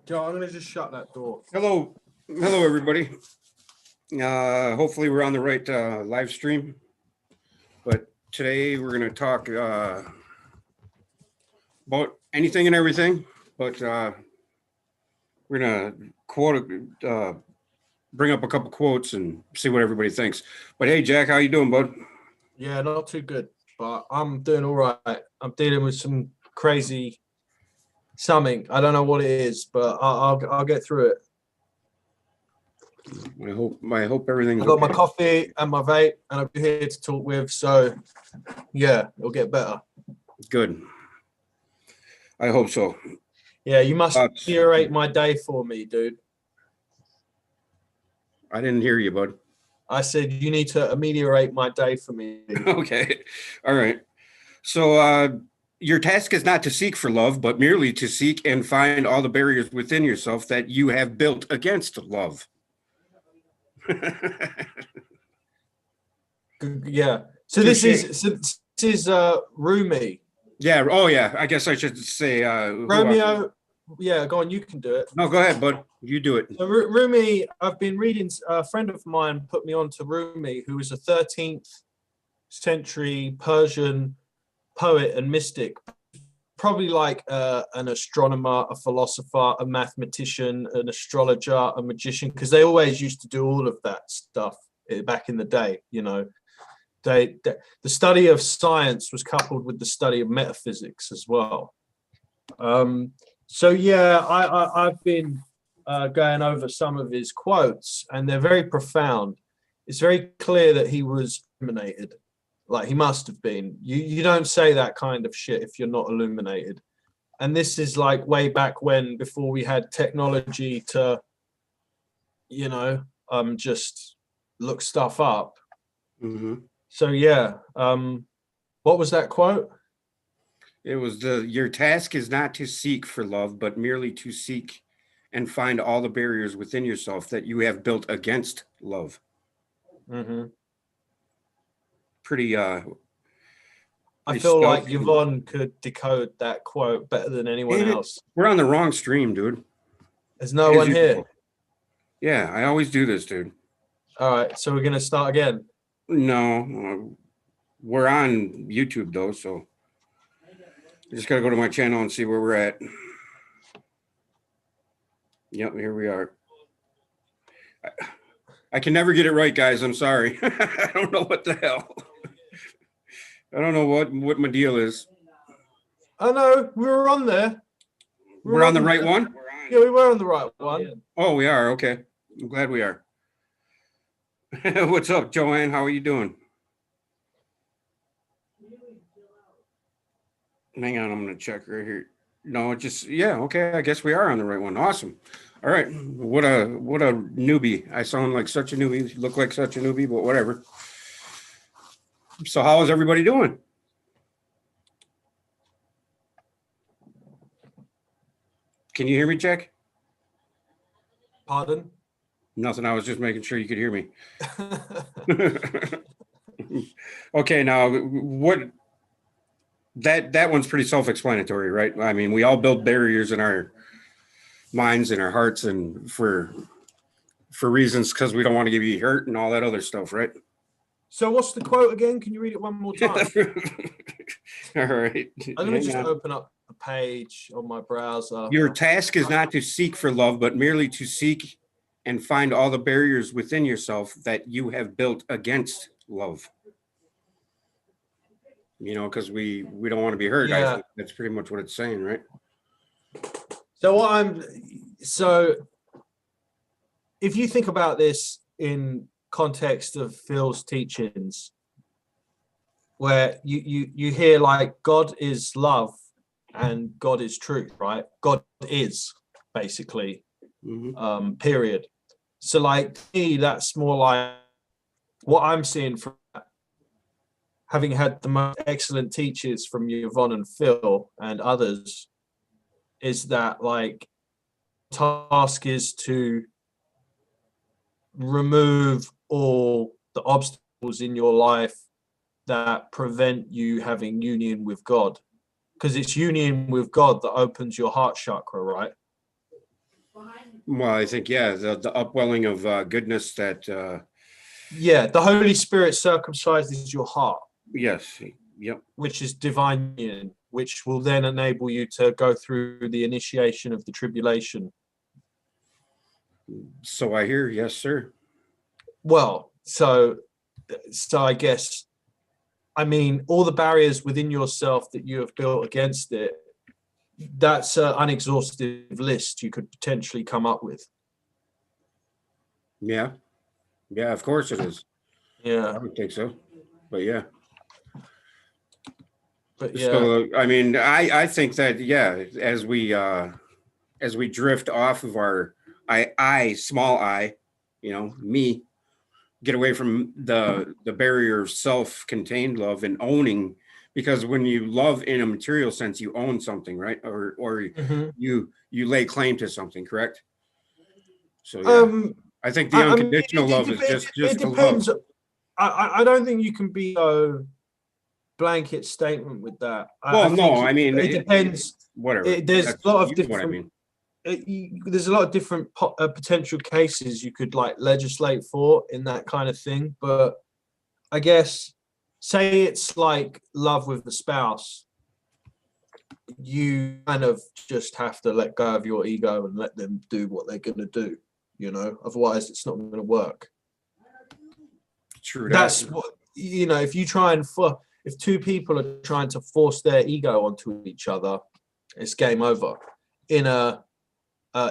Joe, I'm gonna just shut that door. Hello, everybody. Hopefully we're on the right live stream. But today we're going to talk about anything and everything. But we're going to bring up a couple quotes and see what everybody thinks. But hey, Jack, how you doing, bud? Yeah, not too good, but I'm doing all right. I'm dealing with some crazy something. I don't know what it is, but I'll get through it. I hope everything's I got okay. my coffee and my vape, and I'm here to talk with. So, yeah, it'll get better. Good. I hope so. Yeah, you must curate my day for me, dude. I didn't hear you, bud. I said you need to ameliorate my day for me. Okay. All right. So your task is not to seek for love, but merely to seek and find all the barriers within yourself that you have built against love. Yeah. So this is Rumi. Yeah. Oh, yeah. I guess I should say Romeo. Yeah, go on. You can do it. No, go ahead, bud. You do it. So Rumi, I've been reading. A friend of mine put me on to Rumi, who was a 13th century Persian poet and mystic. Probably like an astronomer, a philosopher, a mathematician, an astrologer, a magician, because they always used to do all of that stuff back in the day. You know, the study of science was coupled with the study of metaphysics as well. So yeah, I've been going over some of his quotes, and they're very profound. It's very clear that he was illuminated. Like he must have been. You don't say that kind of shit if you're not illuminated. And this is like way back when, before we had technology to, you know, just look stuff up. Mm-hmm. So yeah, what was that quote? It was your task is not to seek for love, but merely to seek and find all the barriers within yourself that you have built against love. Mm-hmm. Pretty I feel like Yvonne could decode that quote better than anyone else. We're on the wrong stream, dude. There's no one here. Yeah, I always do this, dude. All right, so we're gonna start again. No, we're on YouTube though, so I just gotta go to my channel and see where we're at. Yep, here we are. I can never get it right, guys. I'm sorry. I don't know what the hell. I don't know what my deal is. Oh no, we were on there. We're on the right one? Yeah, we were on the right one. Oh, we are. Okay. I'm glad we are. What's up, Joanne? How are you doing? Hang on, I'm going to check right here. No, okay. I guess we are on the right one. Awesome. All right. What a newbie. I sound like such a newbie, look like such a newbie, but whatever. So how is everybody doing? Can you hear me, Jack? Pardon? Nothing. I was just making sure you could hear me. Okay, now what? That one's pretty self-explanatory, right? I mean, we all build barriers in our minds and our hearts, and for reasons because we don't want to be hurt and all that other stuff, right? So what's the quote again? Can you read it one more time? All right. I'm going to just open up a page on my browser. Your task is not to seek for love, but merely to seek and find all the barriers within yourself that you have built against love. You know, because we don't want to be hurt. Yeah. I think that's pretty much what it's saying, right? So if you think about this in context of Phil's teachings, where you hear like God is love and God is truth, right? God is basically, period. So like to me, that's more like what I'm seeing from that. Having had the most excellent teachers from Yvonne and Phil and others, is that like task is to remove all the obstacles in your life that prevent you having union with God. because it's union with God that opens your heart chakra, right? Well, I think, yeah, the upwelling of goodness that, Yeah, the Holy Spirit circumcises your heart, yes, yep. which is divine union, which will then enable you to go through the initiation of the tribulation. So I hear, yes, sir. Well, so I guess, I mean, all the barriers within yourself that you have built against it, that's an unexhaustive list you could potentially come up with. Yeah. Yeah, of course it is. Yeah. I would think so. But yeah. But yeah. So I mean, I think that, yeah, as we drift off of our small I, me, get away from the barrier of self-contained love and owning, because when you love in a material sense, you own something, right? Or Mhm. you lay claim to something, correct? So yeah, I think the unconditional love is just it to love. depends. I don't think you can be a blanket statement with that. Well, I think no, I mean, it depends. whatever. There's a lot of You know what I different. mean. There's a lot of different potential cases you could like legislate for in that kind of thing. But I guess, say it's like love with the spouse, you kind of just have to let go of your ego and let them do what they're going to do. Otherwise it's not going to work. True. That's what, if you try and if two people are trying to force their ego onto each other, it's game over in a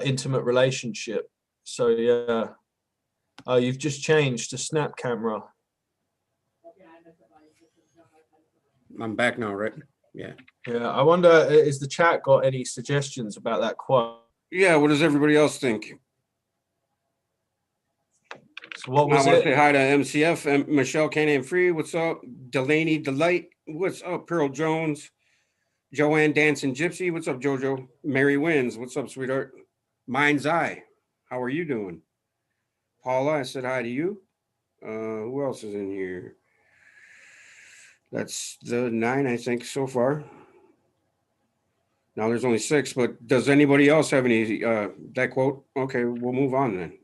intimate relationship. So yeah. You've just changed to snap camera. I'm back now, right? Yeah. Yeah, I wonder, is the chat got any suggestions about that quote? Yeah, what does everybody else think? So what I was want to say it? hi to MCF and Michelle Can Free. What's up? Delaney Delight. What's up? Pearl Jones. Joanne Dancing Gypsy. What's up, Jojo? Mary Wins. What's up, sweetheart? Mind's Eye. How are you doing? Paula, I said hi to you. Who else is in here? That's the 9, I think, so far. Now there's only 6, but does anybody else have any that quote? Okay, we'll move on then.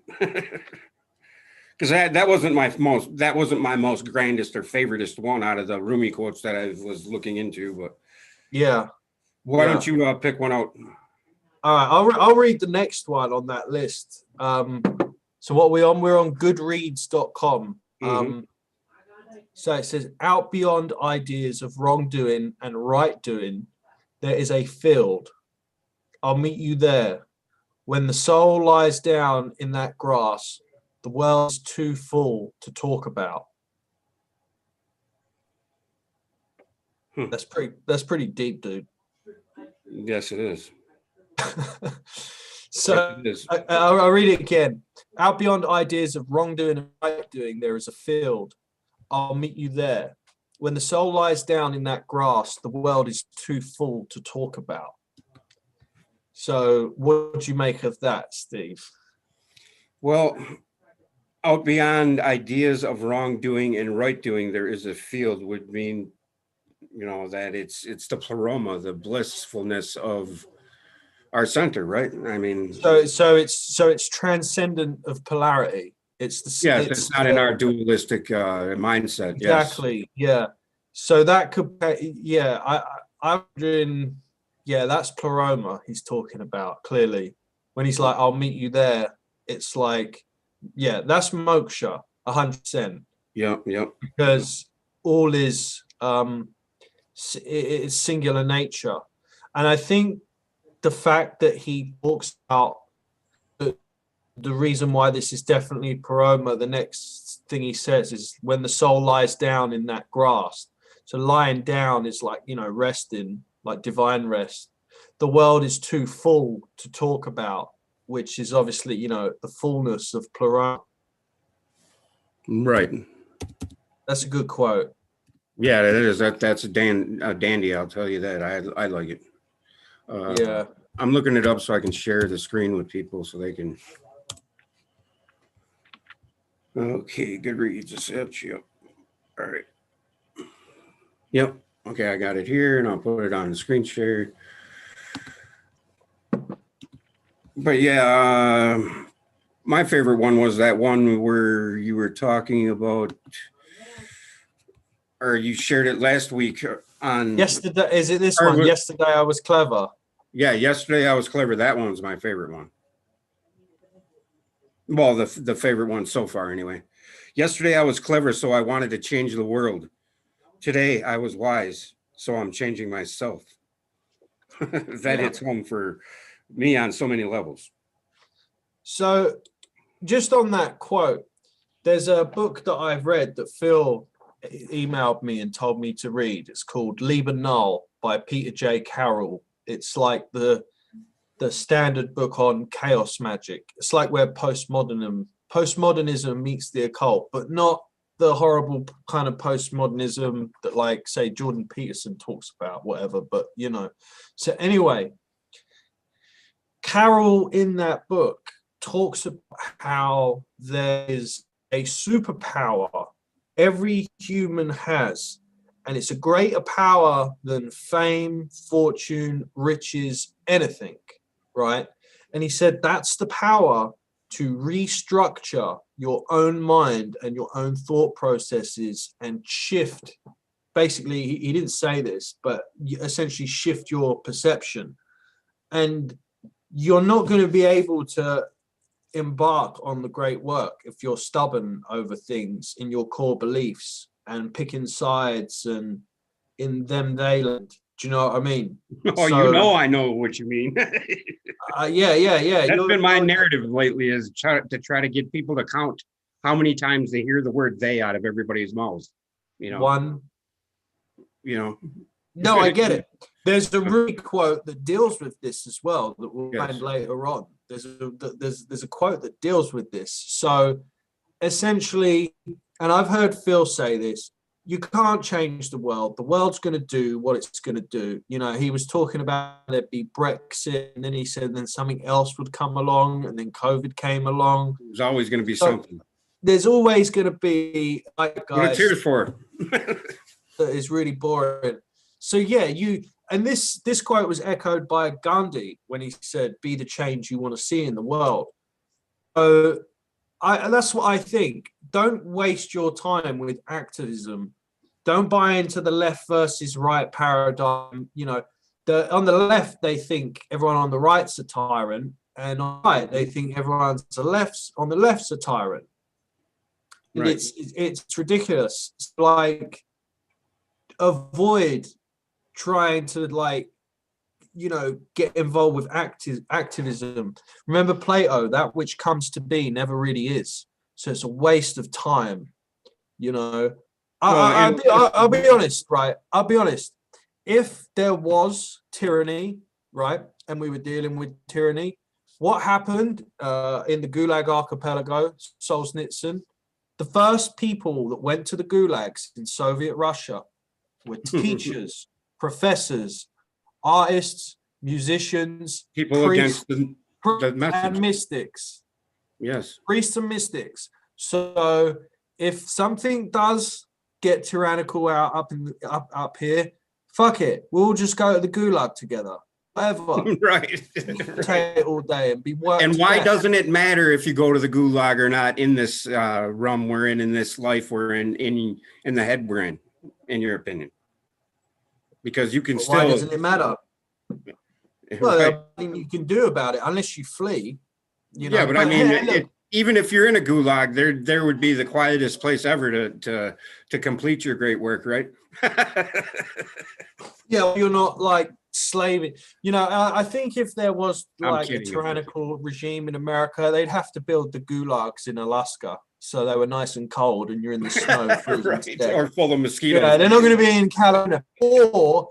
Because that wasn't my most grandest or favoritist one out of the Rumi quotes that I was looking into. But Yeah. why don't you pick one out? All right, I'll read the next one on that list. So what we're on goodreads.com. So it says, out beyond ideas of wrongdoing and right doing, there is a field. I'll meet you there. When the soul lies down in that grass, the world's too full to talk about. That's pretty deep, dude. Yes, it is. So yes, it is. I'll read it again. Out beyond ideas of wrongdoing and right doing, there is a field. I'll meet you there. When the soul lies down in that grass, the world is too full to talk about. So what do you make of that, Steve? Well, out beyond ideas of wrongdoing and right doing, there is a field would mean, that it's the pleroma, the blissfulness of our center, right? I mean, so it's transcendent of polarity. It's not in our dualistic mindset. Exactly. Yes. Yeah. So that could, yeah. I'm wondering, yeah, that's pleroma he's talking about clearly. When he's like, "I'll meet you there," it's like, yeah, that's moksha, 100%. Yep. Because all is it's singular nature, and I think the fact that he talks about the reason why this is definitely pleroma, the next thing he says is when the soul lies down in that grass. So lying down is like, resting, like divine rest. The world is too full to talk about, which is obviously, the fullness of pleroma. Right. That's a good quote. Yeah, it is. That's a dandy. I'll tell you that. I like it. Yeah. I'm looking it up so I can share the screen with people so they can. Okay, Goodreads. Yep. All right. Yep. Okay, I got it here, and I'll put it on the screen share. But yeah, my favorite one was that one where you were talking about, or you shared it last week on. Yesterday, is it this one? Yesterday I was clever. Yeah, yesterday I was clever. That one's my favorite one. Well, the favorite one so far, anyway. Yesterday I was clever, so I wanted to change the world. Today I was wise, so I'm changing myself. That hits home for me on so many levels. So, just on that quote, there's a book that I've read that Phil emailed me and told me to read. It's called Liebe Null by Peter J. Carroll. It's like the standard book on chaos magic. It's like where postmodernism meets the occult, but not the horrible kind of postmodernism that, like, say, Jordan Peterson talks about, whatever. But, you know, so anyway, Carroll in that book talks about how there is a superpower every human has, and it's a greater power than fame, fortune, riches, anything, right? And he said that's the power to restructure your own mind and your own thought processes and shift. Basically, he didn't say this, but essentially shift your perception. And you're not going to be able to embark on the great work if you're stubborn over things in your core beliefs and picking sides and in them they land. Do you know what I mean? Oh, so, you know, I know what you mean. Yeah. That's been my narrative lately, is to try to get people to count how many times they hear the word "they" out of everybody's mouths. You know, one. You know. No, I get it. There's a really quote that deals with this as well that we'll find later on. There's a quote that deals with this. So essentially, and I've heard Phil say this, you can't change the world. The world's going to do what it's going to do. You know, he was talking about it be Brexit, and then he said then something else would come along, and then COVID came along. There's always going to be something. There's always going to be, like, guys, what it's here for. That is really boring. So yeah, and this quote was echoed by Gandhi when he said, "Be the change you want to see in the world." So that's what I think. Don't waste your time with activism. Don't buy into the left versus right paradigm. You know, on the left they think everyone on the right's a tyrant, and on the right they think everyone on the left's a tyrant. Right. It's ridiculous. It's like, avoid trying to, like, you know, get involved with activism. Remember Plato, that which comes to be never really is. So it's a waste of time, you know. I'll be honest, right? I'll be honest. If there was tyranny, right, and we were dealing with tyranny, what happened in the Gulag Archipelago, Solzhenitsyn? The first people that went to the gulags in Soviet Russia were teachers, professors, artists, musicians, people priests, against the message. And mystics. Yes. Priests and mystics. So if something does get tyrannical up here, fuck it. We'll just go to the gulag together. Whatever. Right. Take it all day and be working. And why doesn't it matter if you go to the gulag or not in this realm we're in this life we're in the head we're in your opinion? Because you can still. Why doesn't it matter? Well, there's nothing you can do about it unless you flee. You know? Yeah, but I mean, even if you're in a gulag, there would be the quietest place ever to complete your great work, right? Yeah, you're not like slaving. You know, I think if there was like a tyrannical regime in America, they'd have to build the gulags in Alaska. So they were nice and cold, and you're in the snow, right. Or full of mosquitoes. Yeah, they're not going to be in California, or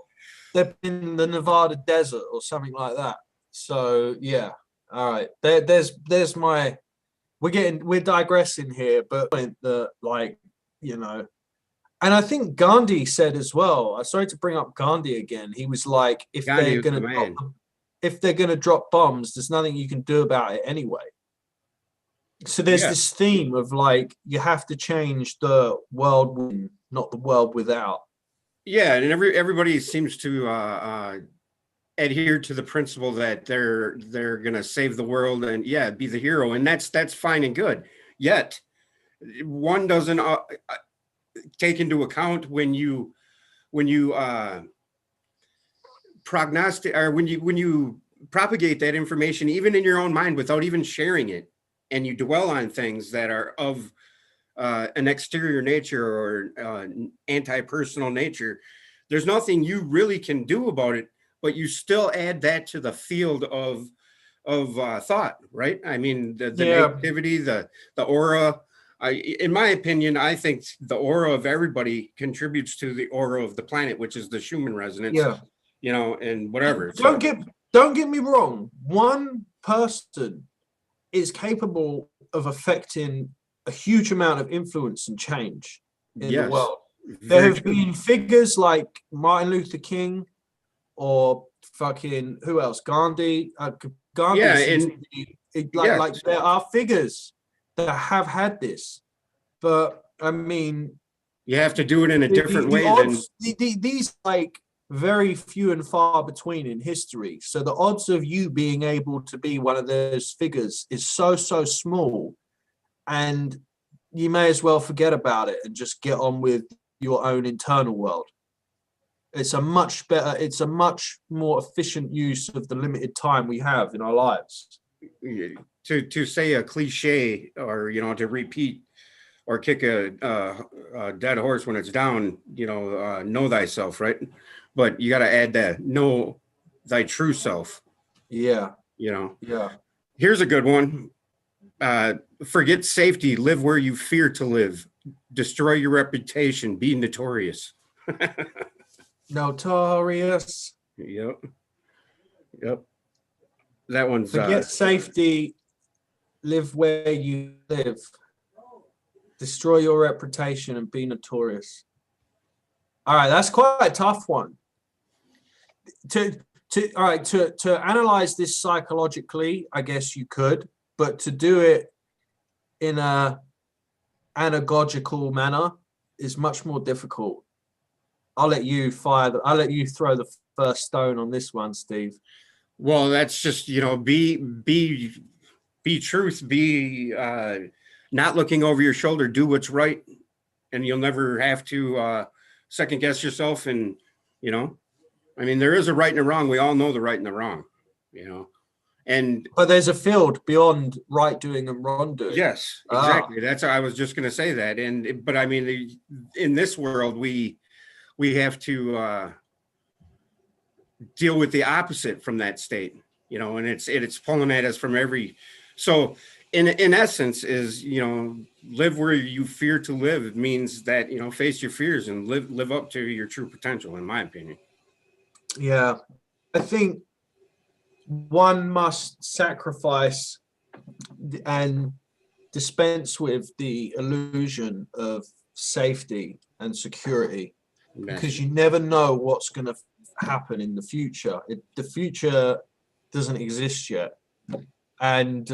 they're in the Nevada desert or something like that. So yeah, all right. There's my. We're digressing here, but like, you know, and I think Gandhi said as well. I'm sorry to bring up Gandhi again. He was like, if they're going to drop bombs, there's nothing you can do about it anyway. So there's this theme of like, you have to change the world, not the world without. Yeah, and everybody seems to adhere to the principle that they're gonna save the world and yeah, be the hero, and that's fine and good. Yet one doesn't take into account when you prognostic or when you propagate that information even in your own mind without even sharing it, and you dwell on things that are of an exterior nature or anti-personal nature. There's nothing you really can do about it, but you still add that to the field of thought, right? I mean, the Yeah, negativity, the aura. In my opinion, I think the aura of everybody contributes to the aura of the planet, which is the Schumann resonance, yeah. and whatever. Don't So get don't get me wrong. One person is capable of affecting a huge amount of influence and change in the yes, world. There very have true. been figures like Martin Luther King or fucking who else? Gandhi. Gandhi Yeah, seems to and be yes, like there are figures that have had this, but I mean you have to do it in a different the way than odds these like very few and far between in history, so the odds of you being able to be one of those figures is so small, and you may as well forget about it and just get on with your own internal world. It's a much more efficient use of the limited time we have in our lives. to say a cliche, or to repeat or kick a dead horse when it's down, know thyself, right? But you got to add that know thy true self. Yeah, you know yeah. Here's a good one. Forget safety, live where you fear to live, destroy your reputation, be notorious. Notorious. Yep, yep, that one's Forget safety, live where you live, destroy your reputation, and be notorious. All right, that's quite a tough one. To analyze this psychologically, I guess you could, but to do it in a anagogical manner is much more difficult. I'll let you throw the first stone on this one, Steve. well, that's just be truth, be not looking over your shoulder, do what's right, and you'll never have to second guess yourself. And you know I mean, there is a right and a wrong. We all know the right and the wrong, you know. And But there's a field beyond right doing and wrong doing. yes, Ah, exactly. That's I was just going to say that. But I mean, in this world, we have to deal with the opposite from that state, and it's pulling at us from every. So, in essence, is live where you fear to live. It means that face your fears and live up to your true potential. In my opinion. yeah. I think one must sacrifice and dispense with the illusion of safety and security, Yes. because you never know what's going to happen in the future. The future doesn't exist yet, and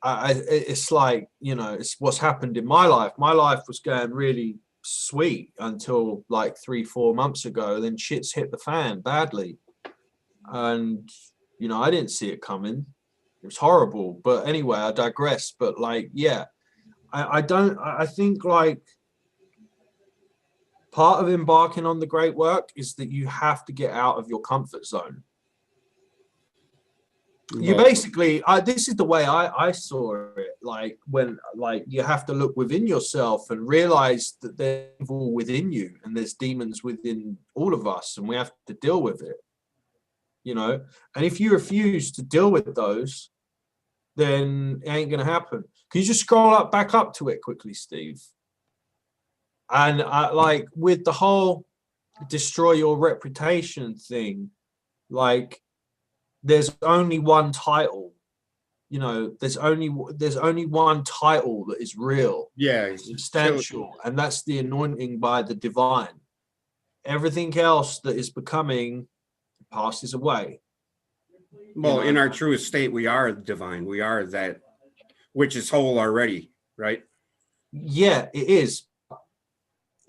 it's like it's what's happened in my life. My life was going really sweet until like 3-4 months ago. Then shit's hit the fan badly, and I didn't see it coming. It was horrible. But anyway, I digress. But like, yeah, I don't. I think like part of embarking on the great work is that you have to get out of your comfort zone. You Well, basically, this is the way I saw it. Like when, like you have to look within yourself and realize that there's evil within you and there's demons within all of us, and we have to deal with it. And if you refuse to deal with those, then it ain't gonna happen. Can you just scroll back up to it quickly, Steve? And like with the whole destroy your reputation thing, like there's only one title. There's only one title that is real, yeah, kill. substantial, and that's the anointing by the divine. Everything else that is becoming passes away. You Well, in know, our truest state, we are divine. We are that which is whole already, right? yeah, it is.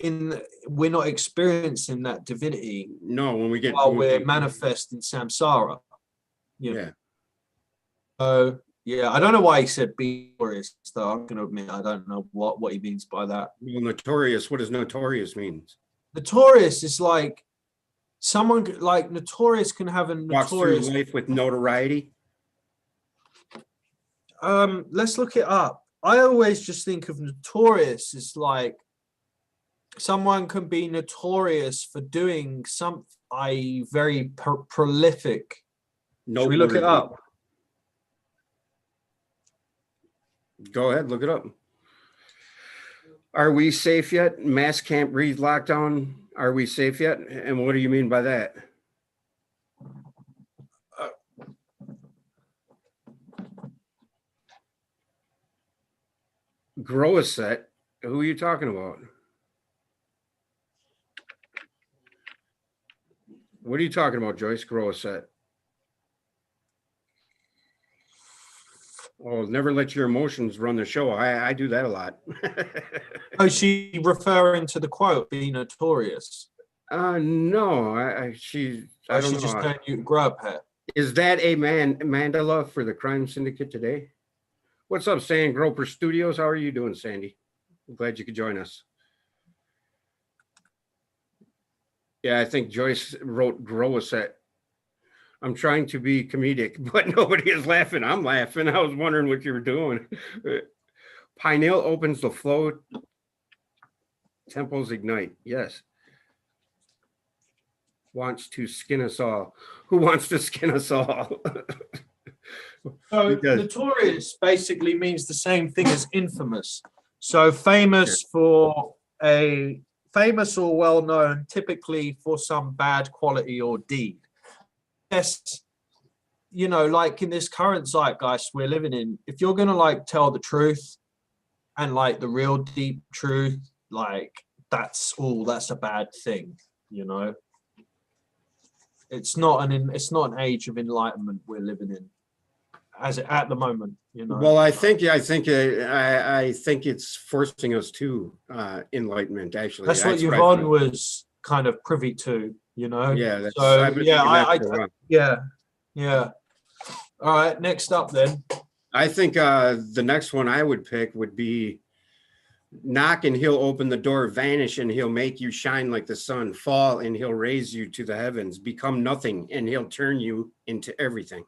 we're not experiencing that divinity No, when we get while we're manifest in samsara. Yeah. So yeah, I don't know why he said be notorious, though. I'm going to admit I don't know what he means by that. Well, notorious. What does notorious mean? Notorious is like someone like notorious can have a Walks through notorious. life with notoriety. Let's look it up. I always just think of notorious as like someone can be notorious for doing something, i.e., very prolific. Should we look it up? Go ahead, look it up. Are we safe yet? Mass can't breathe lockdown. Are we safe yet? And what do you mean by that? Grow a set. Who are you talking about? What are you talking about, Joyce? Grow a set. Oh, never let your emotions run the show. I do that a lot. Oh, she referring to the quote, be notorious. No, she I don't know. Just telling you to grow up here. Is that a mandala for the crime syndicate today? What's up, Sand Groper Studios? How are you doing, Sandy? I'm glad you could join us. Yeah, I think Joyce wrote grow a set. I'm trying to be comedic, but nobody is laughing. I'm laughing. I was wondering what you were doing. Pineal opens the flow. Temples ignite. Yes. Wants to skin us all. Who wants to skin us all? So notorious basically means the same thing as infamous. So famous for a famous or well known, typically for some bad quality or deed. Yes, you know, like in this current zeitgeist we're living in, if you're gonna like tell the truth and like the real deep truth, like that's a bad thing, you know. It's not an age of enlightenment we're living in as at the moment, you know. Well, I think it's forcing us to enlightenment. Actually, that's what Yvonne was kind of privy to, you know. Yeah. So yeah. All right. Next up, then. I think the next one I would pick would be knock and he'll open the door, vanish and he'll make you shine like the sun, fall and he'll raise you to the heavens, become nothing and he'll turn you into everything.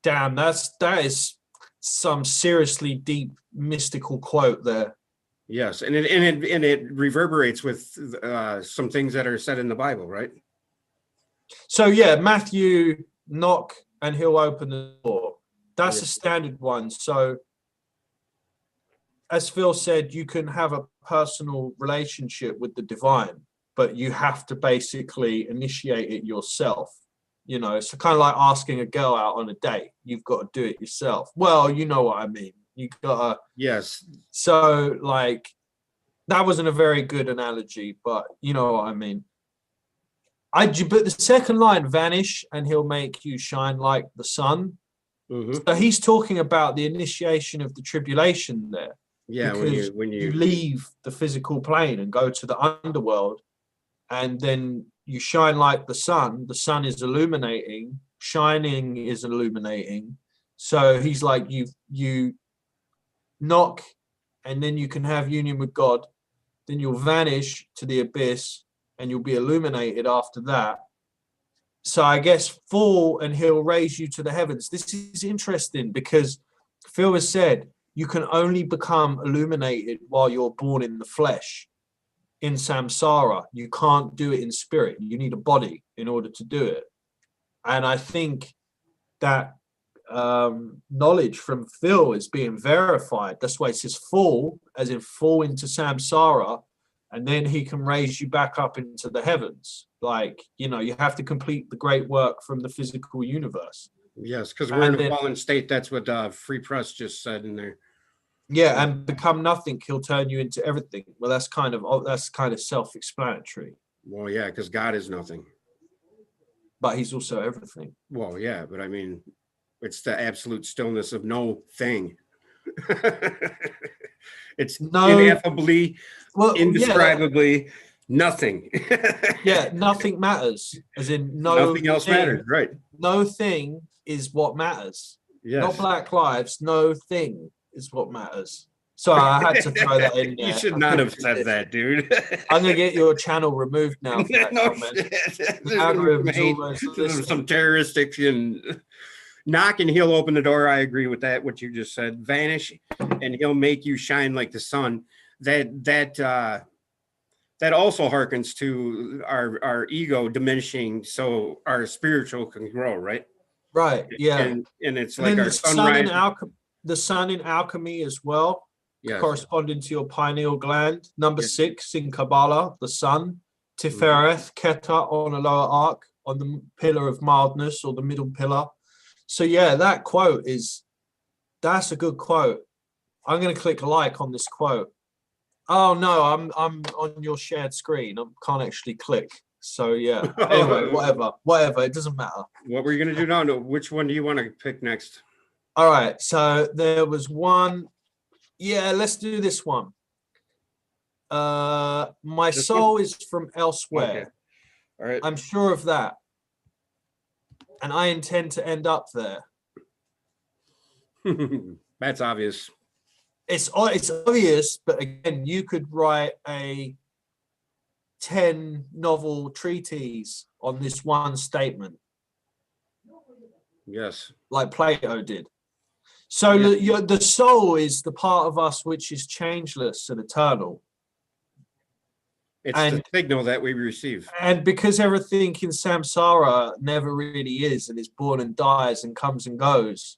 Damn, that is some seriously deep mystical quote there. Yes, and it reverberates with some things that are said in the Bible, right? So yeah, Matthew, knock and he'll open the door. That's a standard one. So as Phil said, you can have a personal relationship with the divine, but you have to basically initiate it yourself. You know, it's kind of like asking a girl out on a date. You've got to do it yourself. Well, you know what I mean. You gotta. Yes. So like, that wasn't a very good analogy, but you know what I mean. But the second line, vanish and he'll make you shine like the sun. Mm-hmm. So he's talking about the initiation of the tribulation there. Yeah, when you leave the physical plane and go to the underworld, and then you shine like the sun. The sun is illuminating, shining is illuminating. So he's like, you knock, and then you can have union with God. Then you'll vanish to the abyss, and you'll be illuminated after that. So I guess fall, and he'll raise you to the heavens. This is interesting because Phil has said you can only become illuminated while you're born in the flesh. In samsara, you can't do it in spirit. You need a body in order to do it. And I think that knowledge from Phil is being verified. That's why it says fall, as in fall into samsara, and then he can raise you back up into the heavens. Like, you know, you have to complete the great work from the physical universe. Yes, because we're in a fallen state. That's what Free Press just said in there. Yeah, and become nothing, he'll turn you into everything. Well, that's kind of self-explanatory. Well, yeah, because God is nothing. But he's also everything. Well, yeah, but I mean, it's the absolute stillness of no thing. It's No, ineffably, well, indescribably nothing. yeah, nothing matters. As in, Nothing else matters, right? no thing is what matters. Not Yes. black lives. No thing is what matters. Sorry, I had to throw that in You there. should I not couldn't have said resist. that, dude. I'm gonna get your channel removed now for that No comment. shit. The There's gonna be some algorithm's hate, almost some listening. terroristic and knock and he'll open the door. I agree with that. What you just said. Vanish and he'll make you shine like the sun. That also harkens to our ego diminishing so our spiritual can grow, right? Right. Yeah. And it's And like then our sunrise. the sun in alchemy as well, Yes. corresponding to your pineal gland. Number Yes. 6 in Kabbalah, the sun. Tifereth, Keter on a lower arc, on the pillar of mildness or the middle pillar. So yeah, that quote that's a good quote. I'm going to click like on this quote. Oh no, I'm on your shared screen. I can't actually click. So yeah. Anyway, whatever. It doesn't matter. What were you gonna do now? No, which one do you want to pick next? All right. So there was one. Yeah, let's do this one. My This soul one? is from elsewhere. Okay. All right. I'm sure of that. And I intend to end up there. That's obvious. It's obvious, but again, you could write a 10 novel treatise on this one statement, Yes. like Plato did. So Yeah. the soul is the part of us which is changeless and eternal. It's the signal that we receive. And because everything in samsara never really is and is born and dies and comes and goes,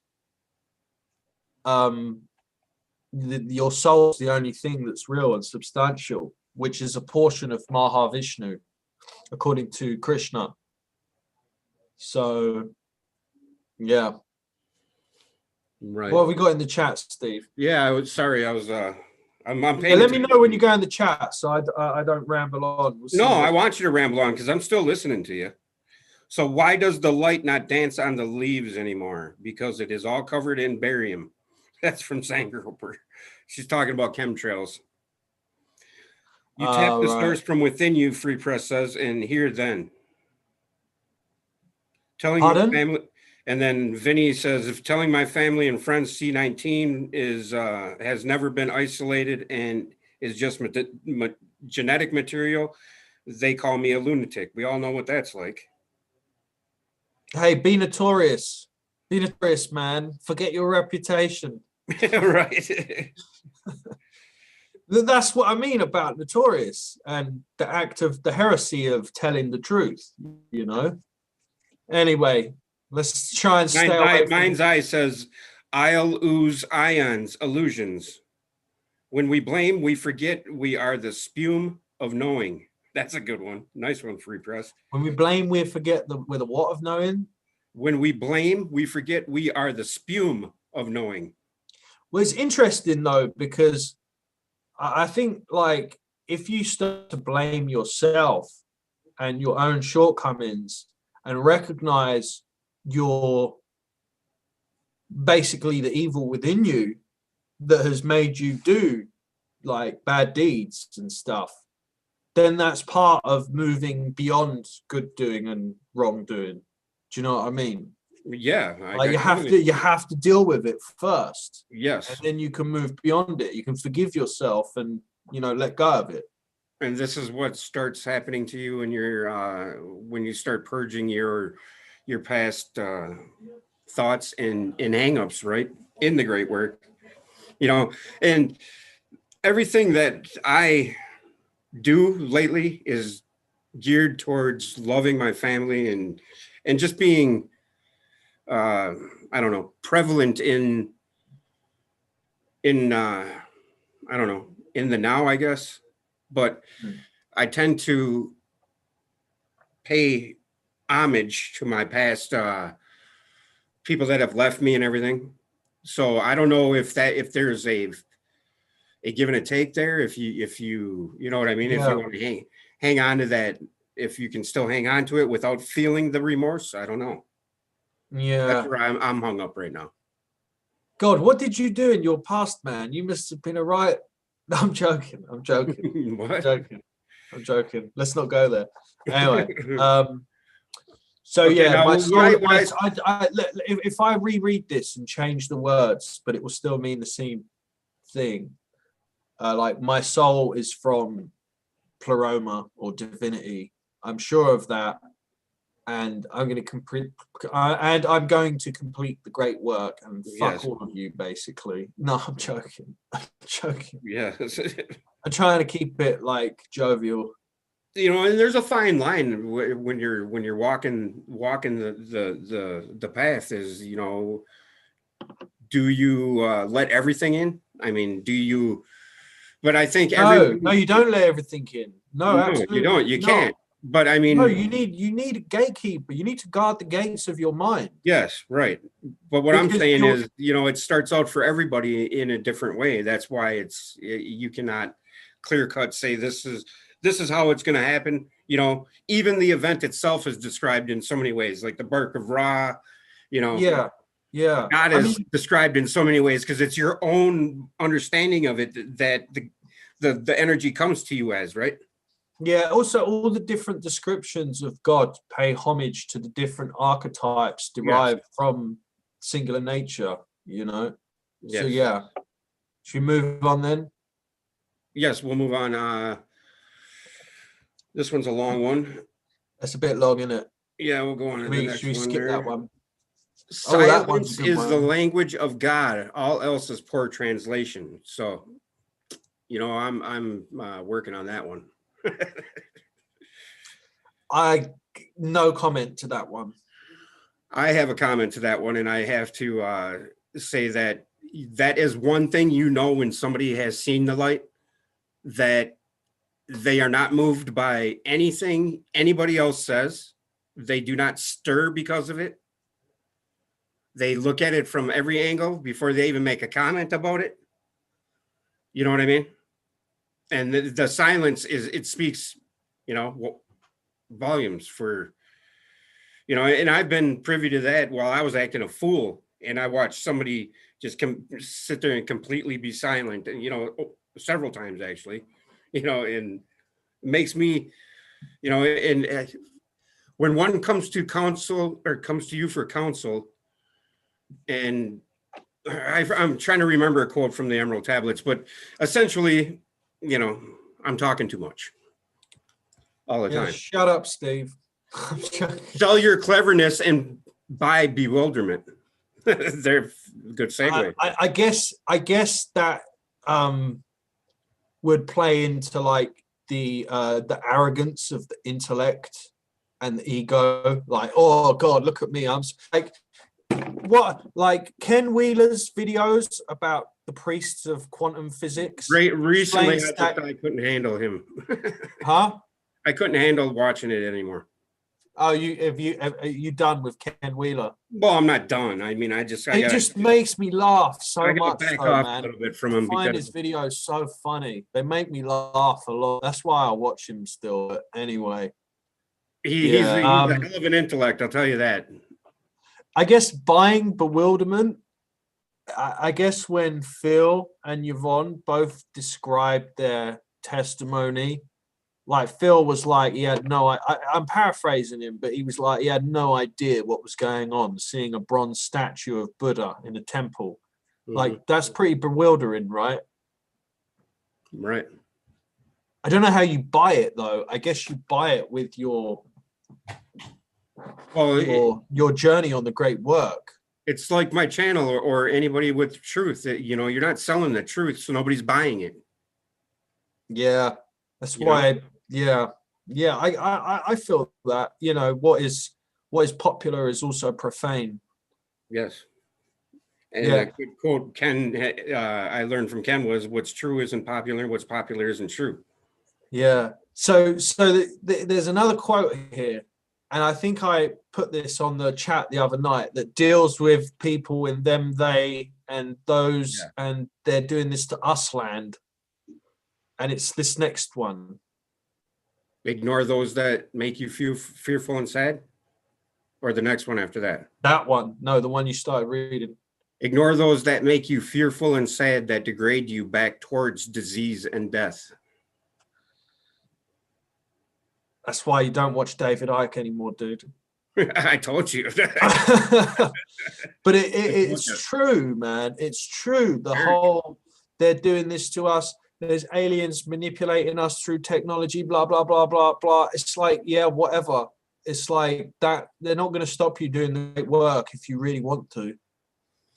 your soul is the only thing that's real and substantial, which is a portion of Mahavishnu, according to Krishna. So, yeah. Right. What have we got in the chat, Steve? Yeah, I'm Yeah, paying let me attention. know when you go in the chat so I don't ramble on. We'll No, I want you to ramble on because I'm still listening to you. So why does the light not dance on the leaves anymore? Because it is all covered in barium. That's from Sangroper. She's talking about chemtrails. You tap the source from within you, Free Press says, and here then. Telling your family, and then Vinny says, if telling my family and friends C19 has never been isolated and is just genetic material, they call me a lunatic. We all know what that's like. Hey, be notorious. Be notorious, man. Forget your reputation. Right. That's what I mean about notorious and the act of the heresy of telling the truth, you know? Anyway, let's try and stay away from Mind's Eye says, I'll ooze ions, illusions. When we blame, we forget we are the spume of knowing. That's a good one. Nice one, Free Press. When we blame, we forget we're the what of knowing? When we blame, we forget we are the spume of knowing. Well, it's interesting, though, because I think, like, if you start to blame yourself and your own shortcomings and recognize basically the evil within you that has made you do like bad deeds and stuff, then that's part of moving beyond good doing and wrong doing. Do you know what I mean? Yeah, like you have to deal with it first. Yes, and then you can move beyond it. You can forgive yourself and let go of it. And this is what starts happening to you when you start purging your past thoughts and hangups, right? In the great work, and everything that I do lately is geared towards loving my family and just being, I don't know, prevalent in I don't know, in the now, I guess. But I tend to pay homage to my past people that have left me and everything. So I don't know if there's a give and a take there. If you know what I mean. Yeah. If you want to hang on to that, if you can still hang on to it without feeling the remorse, I don't know. Yeah, that's where I'm hung up right now. God, what did you do in your past, man? You must have been a riot. No, I'm joking. I'm joking. I'm What? joking. I'm joking. Let's not go there. Anyway, so Okay, yeah, now my soul. what If I reread this and change the words, but it will still mean the same thing. Like my soul is from pleroma or divinity. I'm sure of that, and I'm going to complete. And I'm going to complete the great work and fuck Yes. all of you, basically. No, I'm joking. I'm joking. Yes. I'm trying to keep it like jovial. You know, and there's a fine line when you're walking the path. Is, you know, do you let everything in? I mean, do you? But I think No, everyone. you don't let everything in. No, No, you don't. absolutely You not. can't. But I No, mean, you need a gatekeeper. You need to guard the gates of your mind yes, right. But what I'm because saying you're. is, you know, it starts out for everybody in a different way. That's why you cannot clear cut say this is how it's going to happen. You know, even the event itself is described in so many ways, like the Bark of Ra. You know, Yeah, yeah. God I is mean, described in so many ways because it's your own understanding of it that the energy comes to you as, right. yeah. Also, all the different descriptions of God pay homage to the different archetypes Yes, derived from singular nature. You know. So yes, yeah. Should we move on then? yes. We'll move on. This one's a long one. That's a bit long, isn't it? Yeah, we'll go on to the Should next we one skip that there. one? Oh, that one's a Silence good is the one. language of God. All else is poor translation. So, you know, I'm working on that one. I no comment to that one. I have a comment to that one, and I have to say that that is one thing, you know, when somebody has seen the light, that they are not moved by anything anybody else says. They do not stir because of it. They look at it from every angle before they even make a comment about it. You know what I mean? And the silence it speaks, you know, volumes for, you know, and I've been privy to that while I was acting a fool, and I watched somebody just sit there and completely be silent, and, you know, several times actually, you know, and makes me, you know, and when one comes to counsel or comes to you for counsel, and I'm trying to remember a quote from the Emerald Tablets, but essentially, you know, I'm talking too much all the Yeah, time. shut up, Steve. Sell your cleverness and buy bewilderment. They're good segue. I guess that would play into like the arrogance of the intellect and the ego. Like, oh God, look at me. I'm like what, like Ken Wheeler's videos about the priests of quantum physics. Recently, That, I couldn't handle him. huh? I couldn't handle watching it anymore. Oh, are you done with Ken Wheeler? Well, I'm not done. I mean, He just makes me laugh I so gotta much, back though, off a man. little bit from I him find because his videos so funny. They make me laugh a lot. That's why I watch him still. But anyway, he's yeah. a hell of an intellect. I'll tell you that. I guess buying bewilderment. I guess when Phil and Yvonne both described their testimony, like Phil was like he had no. I'm paraphrasing him, but he was like he had no idea what was going on. Seeing a bronze statue of Buddha in a temple, like that's pretty bewildering, right? Right. I don't know how you buy it though. I guess you buy it with your journey on the great work. It's like my channel or anybody with truth. That, you know, you're not selling the truth, so nobody's buying it. Yeah, that's You know? why. Yeah, yeah. I feel that, you know, what is popular is also profane. Yes. And Yeah, a good quote Ken I learned from Ken was, "What's true isn't popular. What's popular isn't true." yeah. So there's another quote here, and I think I put this on the chat the other night that deals with people in them, they, and those, Yeah. and they're doing this to us land. And it's this next one. Ignore those that make you feel fearful and sad, or the next one after that. That one. No, the one you started reading. Ignore those that make you fearful and sad, that degrade you back towards disease and death. That's why you don't watch David Icke anymore, dude. I told you. But it's true, man. It's true. They're doing this to us. There's aliens manipulating us through technology, blah, blah, blah, blah, blah. It's like, yeah, whatever. It's like that. They're not going to stop you doing the great work if you really want to,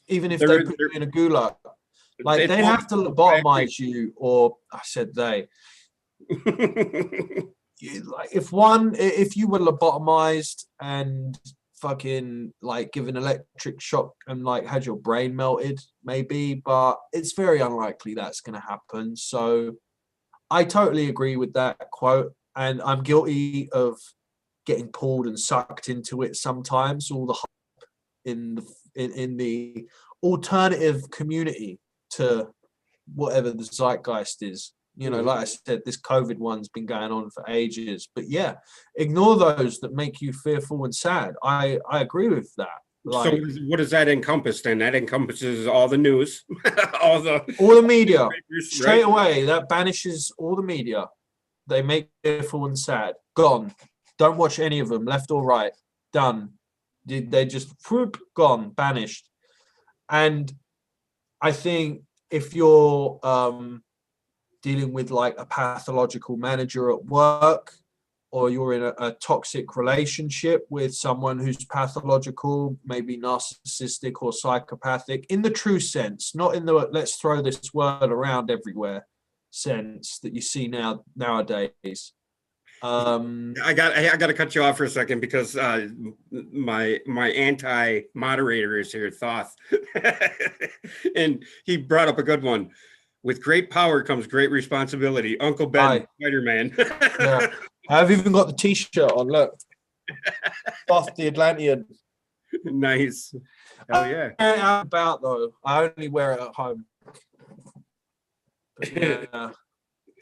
even if they put you in a gulag. Like, they have to lobotomize you, or I said they. Like, if you were lobotomized and fucking like given electric shock and like had your brain melted, maybe, but it's very unlikely that's going to happen. So I totally agree with that quote, and I'm guilty of getting pulled and sucked into it sometimes. All the hype in the alternative community to whatever the zeitgeist is. You know, like I said, this COVID one's been going on for ages. But yeah, ignore those that make you fearful and sad. I agree with that. Like, so what does that encompass then? That encompasses all the news, all the media. Straight away, that banishes all the media. They make you fearful and sad. Gone. Don't watch any of them, left or right. Done. They just whoop, gone, banished. And I think if you're dealing with like a pathological manager at work, or you're in a toxic relationship with someone who's pathological, maybe narcissistic or psychopathic, in the true sense, not in the let's throw this word around everywhere sense that you see nowadays. I got to cut you off for a second because my anti-moderator is here, Thoth, and he brought up a good one. With great power comes great responsibility. Uncle Ben, Spider-Man. Yeah. I've even got the T-shirt on. Look, Thoth the Atlantean. Nice. Oh yeah. I wear it out about though. I only wear it at home. But, yeah.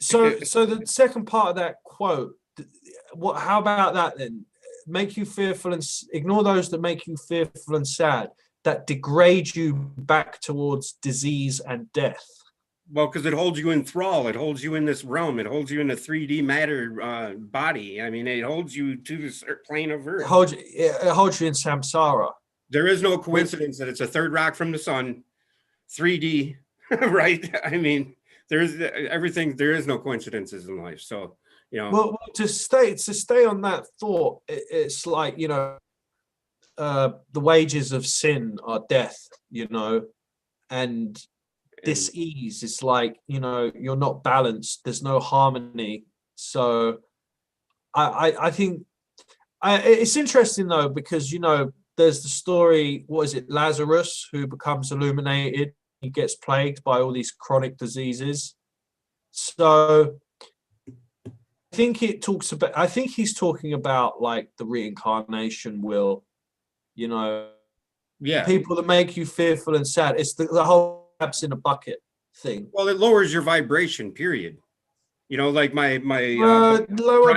So the second part of that quote. How about that then? Make you fearful and ignore those that make you fearful and sad, that degrade you back towards disease and death. Well, because it holds you in thrall. It holds you in this realm. It holds you in a 3D matter body. I mean, it holds you to this plane of Earth. It holds you in samsara. There is no coincidence that it's a third rock from the sun, 3D, right? I mean, there is everything. There is no coincidences in life. So, you know. Well, to stay on that thought, it's like, you know, the wages of sin are death, you know, and dis-ease is like, you know, you're not balanced, there's no harmony. So I think it's interesting though, because, you know, there's the story, what is it, Lazarus, who becomes illuminated, he gets plagued by all these chronic diseases. So I think he's talking about like the reincarnation will, you know, people that make you fearful and sad. It's the whole crabs in a bucket thing. Well, it lowers your vibration, period. You know, like my lower,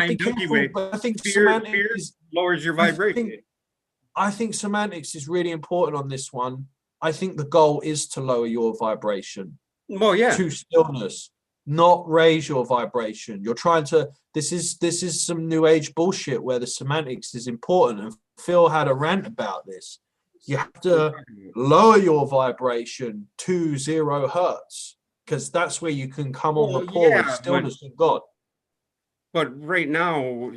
be careful, but I think semantics lowers your vibration. I think semantics is really important on this one. I think the goal is to lower your vibration. Well, yeah. To stillness, not raise your vibration. You're trying to, this is some new age bullshit where the semantics is important, and Phil had a rant about this. You have to lower your vibration to 0 hertz, because that's where you can come on rapport with stillness and God. But right now,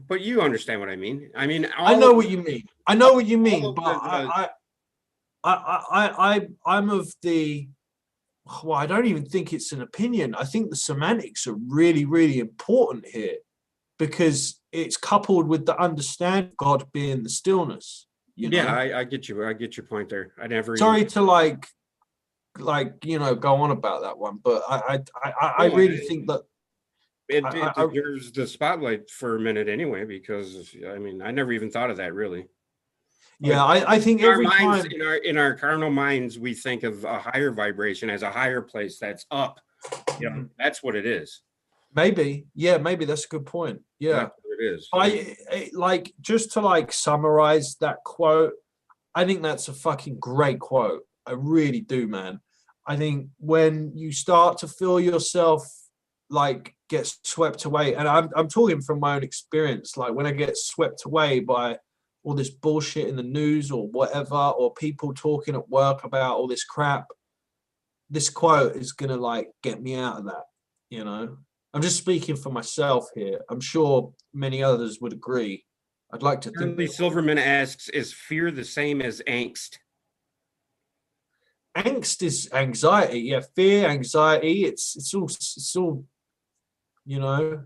but you understand what I mean. I mean, I know what you mean. I know what you mean, but I'm of the, well, I don't even think it's an opinion. I think the semantics are really, really important here, because it's coupled with the understanding of God being the stillness. You know? Yeah, I get you. I get your point there. I never. Sorry to like you know, go on about that one, but I really think that it deserves the spotlight for a minute anyway, because I mean, I never even thought of that really. Yeah, I think every time in our carnal minds, we think of a higher vibration as a higher place that's up. You know, that's what it is. Maybe, yeah, maybe that's a good point. Yeah, that's what it is. I like, just to like summarize that quote. I think that's a fucking great quote. I really do, man. I think when you start to feel yourself like get swept away, and I'm talking from my own experience, like when I get swept away by all this bullshit in the news or whatever, or people talking at work about all this crap, this quote is gonna like get me out of that, you know. I'm just speaking for myself here. I'm sure many others would agree. I'd like to think Charlie Silverman asks, is fear the same as angst? angst is anxiety. Yeah, fear, anxiety. It's all. You know,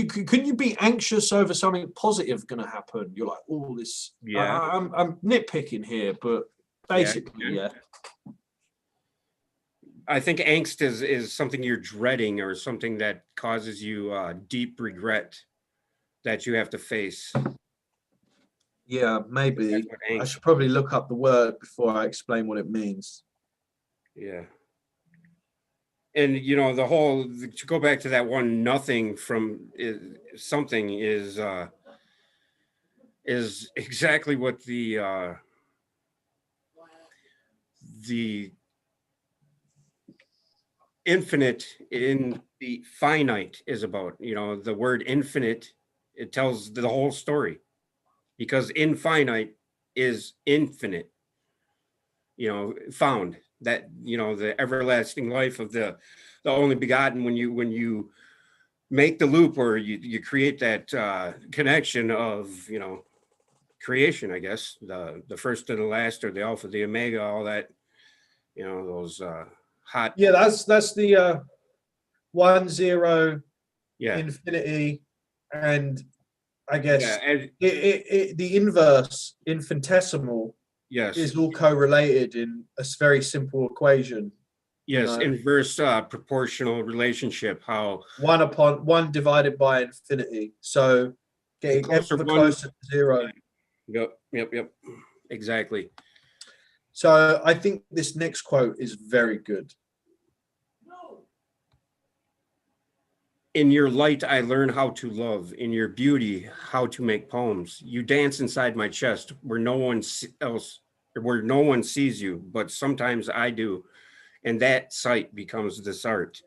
couldn't you be anxious over something positive going to happen? You're like, oh, this. Yeah. I'm nitpicking here, but basically, yeah. I think angst is something you're dreading or something that causes you deep regret that you have to face. Yeah, maybe. That's what I angst. should probably look up the word before I explain what it means. Yeah. And you know, the whole, to go back to that one, nothing from something is exactly what the infinite in the finite is about. You know, the word infinite, it tells the whole story, because infinite is infinite, you know, found, that, you know, the everlasting life of the only begotten. When you make the loop, or you create that connection of, you know, creation, I guess, the first and the last, or the alpha, the omega, all that, you know, those hot. Yeah, that's the 1-0 Yeah. infinity, and I guess Yeah. the inverse, infinitesimal, Yes. is all correlated in a very simple equation. Yes. You know? Inverse proportional relationship. How 1 divided by infinity. So getting ever closer to 0. Yep. Exactly. So I think this next quote is very good. In your light, I learn how to love. In your beauty, how to make poems. You dance inside my chest where no one else, where no one sees you, but sometimes I do. And that sight becomes this art.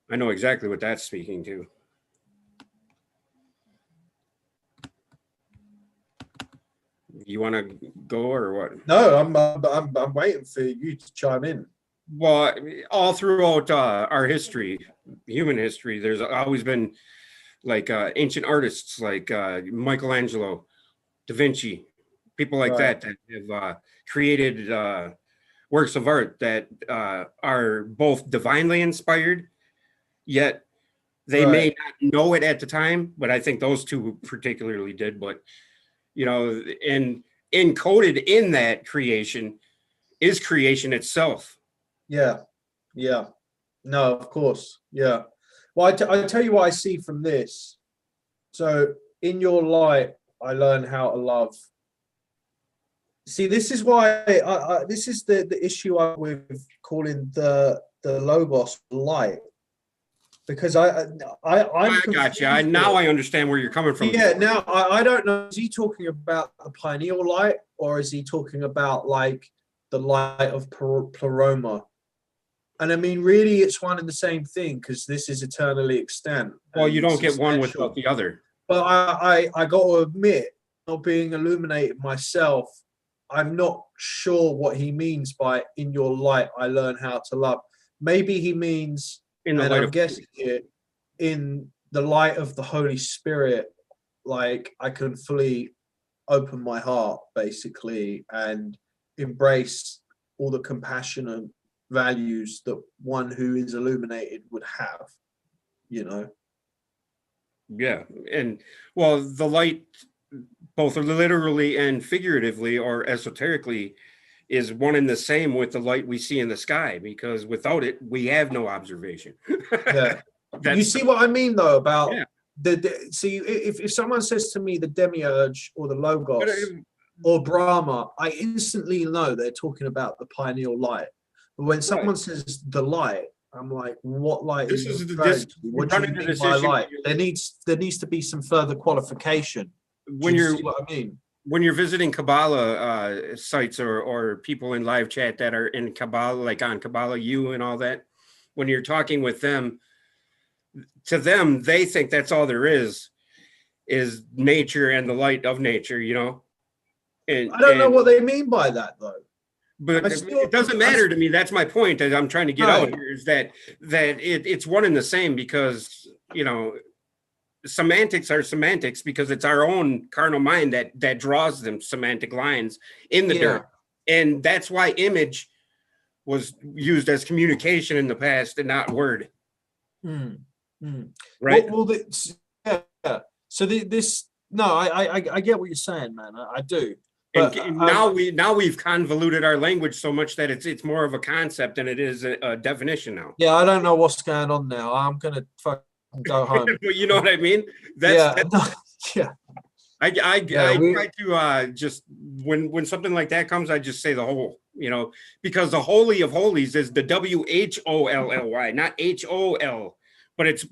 I know exactly what that's speaking to. You want to go or what? No, I'm waiting for you to chime in. Well, all throughout our history, human history, there's always been like ancient artists like Michelangelo, Da Vinci, people like Right. that have created works of art that are both divinely inspired, yet they may not know it at the time. But I think those two particularly did. But, you know, and encoded in that creation is creation itself. Yeah. No, of course. Yeah. Well, I tell you what I see from this. So in your light, I learn how to love. See, this is why this is the issue with calling the logos light, because I'm I got you. Now I understand where you're coming from. Yeah. Now I don't know. Is he talking about the pineal light, or is he talking about like the light of pleroma? And I mean, really, it's one and the same thing, because this is eternally extant. Well, you don't get one without the other. But I got to admit, not being illuminated myself, I'm not sure what he means by "in your light, I learn how to love." Maybe he means, in the light, I'm guessing it, in the light of the Holy Spirit, like I can fully open my heart, basically, and embrace all the compassionate values that one who is illuminated would have, you know. Yeah. And well, the light, both literally and figuratively or esoterically, is one and the same with the light we see in the sky, because without it we have no observation. Yeah. You see what I mean though about see, if someone says to me the demiurge or the logos or Brahma, I instantly know they're talking about the pineal light. But when someone says the light, I'm like, what light is this? What do you mean by light? There needs to be some further qualification. When you're, what I mean. when you're visiting Kabbalah sites or people in live chat that are in Kabbalah, like on Kabbalah U and all that, when you're talking with them, to them, they think that's all there is nature and the light of nature, you know? I don't know what they mean by that though. But it doesn't matter to me. That's my point that I'm trying to get out here is that it's one and the same because, you know, semantics are semantics because it's our own carnal mind that draws them semantic lines in the dirt. And that's why image was used as communication in the past and not word. Right. Well, yeah. So I get what you're saying, man. I do. But and now we've convoluted our language so much that it's more of a concept than it is a definition now. Yeah, I don't know what's going on now. I'm gonna fucking go home. But you know what I mean? Yeah. I try to just when something like that comes, I just say the whole, you know, because the Holy of Holies is the WHOLLY, not HOL, but it's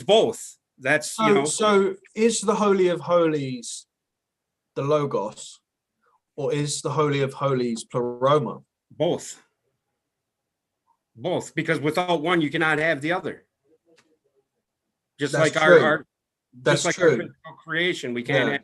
both. That's So is the Holy of Holies the Logos, or is the Holy of Holies Pleroma? Both, because without one you cannot have the other. Just That's like true. our That's just like true. our physical creation, we can't have.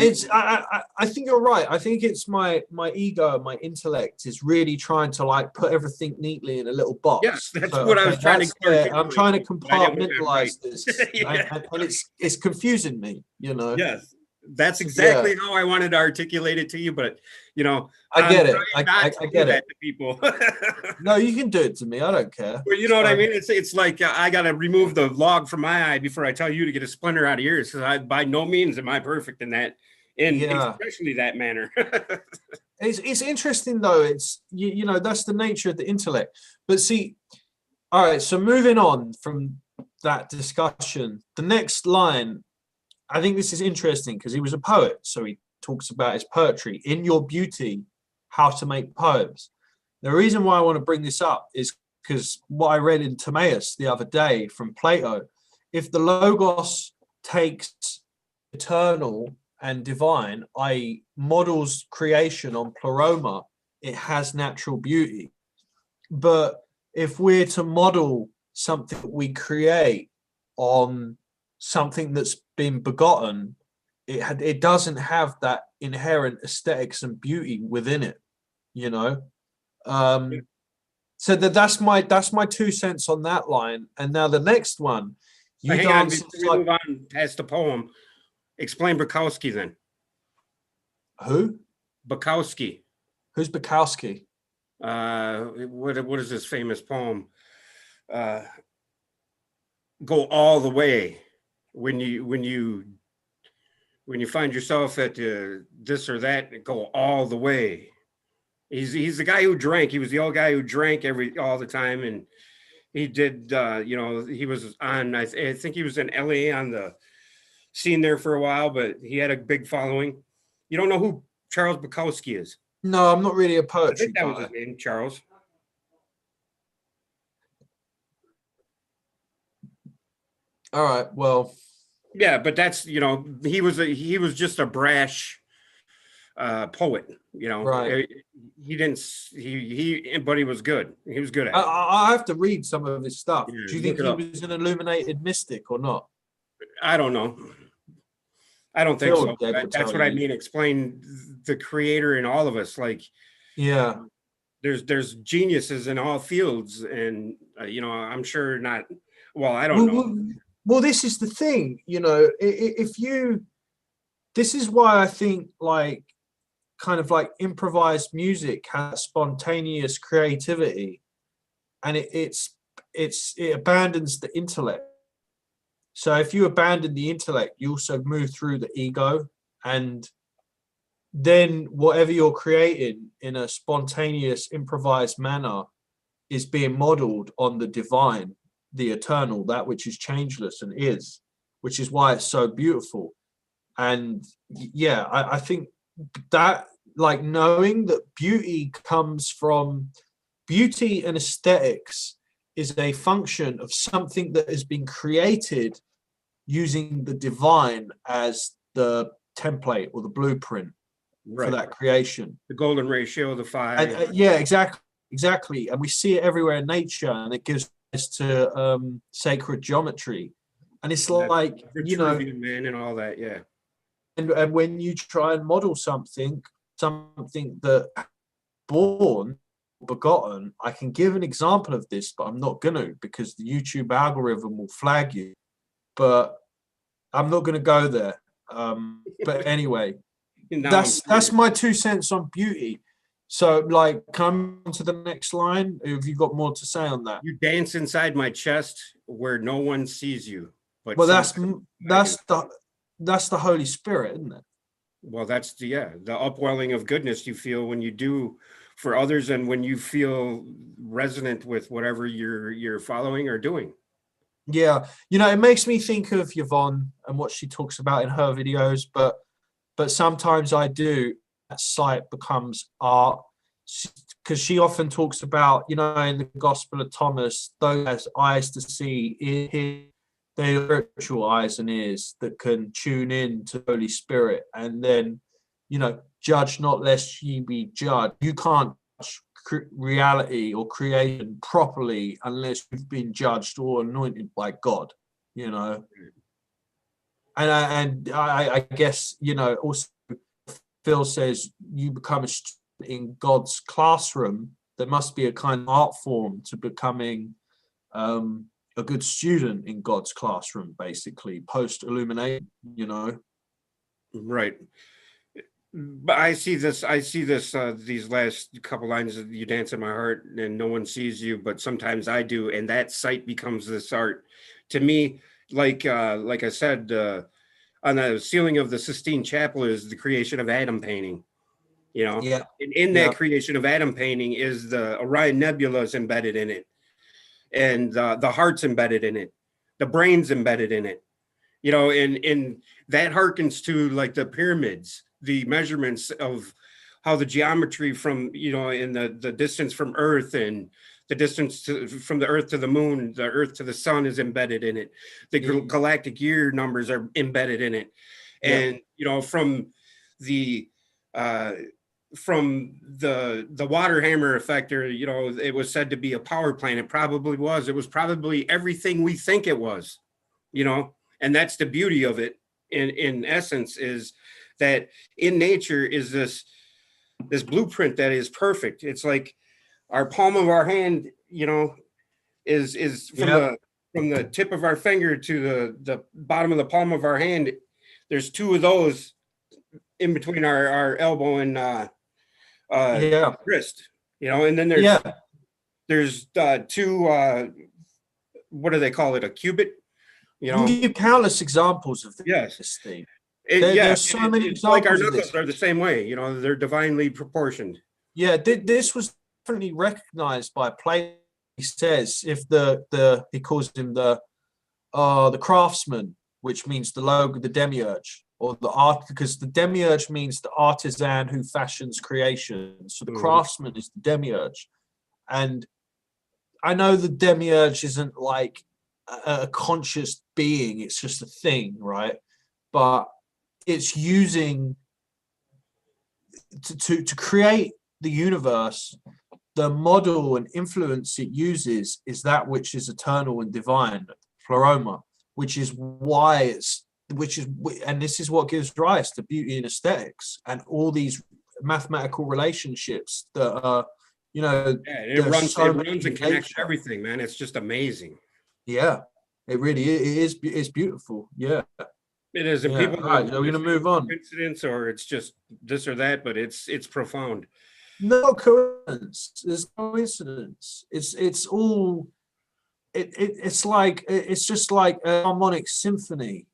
It's I think you're right. I think it's my ego, my intellect is really trying to like put everything neatly in a little box. Yes, that's what I was trying to. I'm trying to compartmentalize right. this, and it's confusing me. You know. Yes, that's exactly how I wanted to articulate it to you, but you know, I get it. I get that it. to people. No, you can do it to me. I don't care. Well, you know what I mean? It's like I got to remove the log from my eye before I tell you to get a splinter out of yours. Because I by no means am I perfect in that, especially that manner. It's interesting though. It's you know that's the nature of the intellect. But see, all right. So moving on from that discussion, the next line. I think this is interesting because he was a poet, so he talks about his poetry. In your beauty, how to make poems. The reason why I want to bring this up is because what I read in Timaeus the other day from Plato, if the Logos takes eternal and divine, i.e. models creation on Pleroma, it has natural beauty. But if we're to model something that we create on something that's been begotten, it doesn't have that inherent aesthetics and beauty within it, you know. So that's my 2 cents on that line. And now the next one, hang on, before we move on past the poem, explain Bukowski then. Who? Bukowski. Who's Bukowski? What is this famous poem? Go all the way. When you find yourself at this or that, go all the way. He's the guy who drank. He was the old guy who drank all the time, and he did. He was on. I think he was in LA on the scene there for a while, but he had a big following. You don't know who Charles Bukowski is? No, I'm not really a poetry I think that guy. was his name, Charles. All right. Well. Yeah, but that's he was just a brash poet. Right. But he was good. He was good at it. I have to read some of his stuff. Yeah, do you think he was an illuminated mystic or not? I don't know. I don't think so. That's what I mean. Explain the creator in all of us. Like, yeah, there's geniuses in all fields, and I'm sure not. Well, I don't know. Well, this is the thing, this is why I think kind of like improvised music has spontaneous creativity, and it abandons the intellect. So if you abandon the intellect, you also move through the ego, and then whatever you're creating in a spontaneous improvised manner is being modeled on the divine, the eternal, that which is changeless and is, which is why it's so beautiful. And yeah, I think that knowing that beauty and aesthetics is a function of something that has been created using the divine as the template or the blueprint for Right. that creation. The golden ratio, the And, five. yeah, exactly. And we see it everywhere in nature, and it gives us to sacred geometry. And it's like, Vitruvian man and all that. Yeah. and when you try and model something that born, begotten, I can give an example of this, but I'm not going to, because the YouTube algorithm will flag you. But I'm not going to go there. But anyway, that's my 2 cents on beauty. So, like, come to the next line. Have you got more to say on that? You dance inside my chest where no one sees you. But Well, that's the Holy Spirit, isn't it? Well, that's the upwelling of goodness you feel when you do for others, and when you feel resonant with whatever you're following or doing. Yeah, it makes me think of Yvonne and what she talks about in her videos, but sometimes I do. That sight becomes art, because she often talks about, in the Gospel of Thomas, those has eyes to see, ears to hear, they're spiritual eyes and ears that can tune in to the Holy Spirit, and then, judge not lest ye be judged. You can't judge reality or creation properly unless you've been judged or anointed by God, And I guess, also Phil says you become a student in God's classroom. There must be a kind of art form to becoming a good student in God's classroom, basically post illumination, Right. But I see this, these last couple lines of "you dance in my heart and no one sees you, but sometimes I do," and that sight becomes this art to me. Like I said, on the ceiling of the Sistine Chapel is the creation of Adam painting. Yeah. And in that creation of Adam painting is the Orion Nebula is embedded in it, and the heart's embedded in it, the brain's embedded in it. And that harkens to like the pyramids, the measurements of how the geometry from, in the distance from Earth, and the distance from the Earth to the moon, the Earth to the sun is embedded in it. The galactic year numbers are embedded in it. And, from the water hammer effector, it was said to be a power plant. It probably was. It was probably everything we think it was, and that's the beauty of it in essence, is that in nature is this blueprint that is perfect. It's like our palm of our hand, is from the tip of our finger to the bottom of the palm of our hand. There's two of those in between our elbow and wrist, and then there's two, what do they call it? A cubit. You can give countless examples of this. Yes. Steve. There's so many examples. Like our knuckles are the same way. They're divinely proportioned. Yeah, this was definitely recognized by Plato. He says he calls him the craftsman, which means the demiurge, or the art, because the demiurge means the artisan who fashions creation. So the craftsman is the demiurge, and I know the demiurge isn't like a conscious being, it's just a thing, right? But it's using to create the universe. The model and influence it uses is that which is eternal and divine, pleroma, which is and this is what gives rise to beauty and aesthetics and all these mathematical relationships that are, it runs and connects everything, man. It's just amazing. Yeah, it really is. It's beautiful. Yeah, it is. And people, all right, we're going to move on. Coincidence, or it's just this or that, but it's profound. No coincidence. There's no coincidence. It's all. It's just like a harmonic symphony.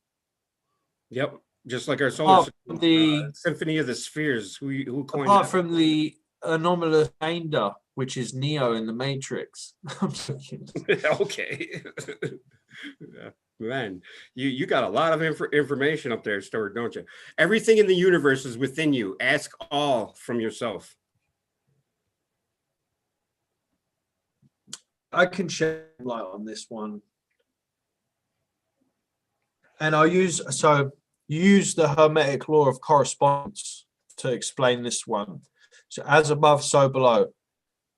Yep, just like our solar system, symphony of the spheres. Who coined apart from the anomalous remainder, which is Neo in the Matrix. I'm joking. Okay. Man, you got a lot of information up there stored, don't you? Everything in the universe is within you. Ask all from yourself. I can shed light on this one. And I'll use, so, you use the Hermetic law of correspondence to explain this one. So as above, so below.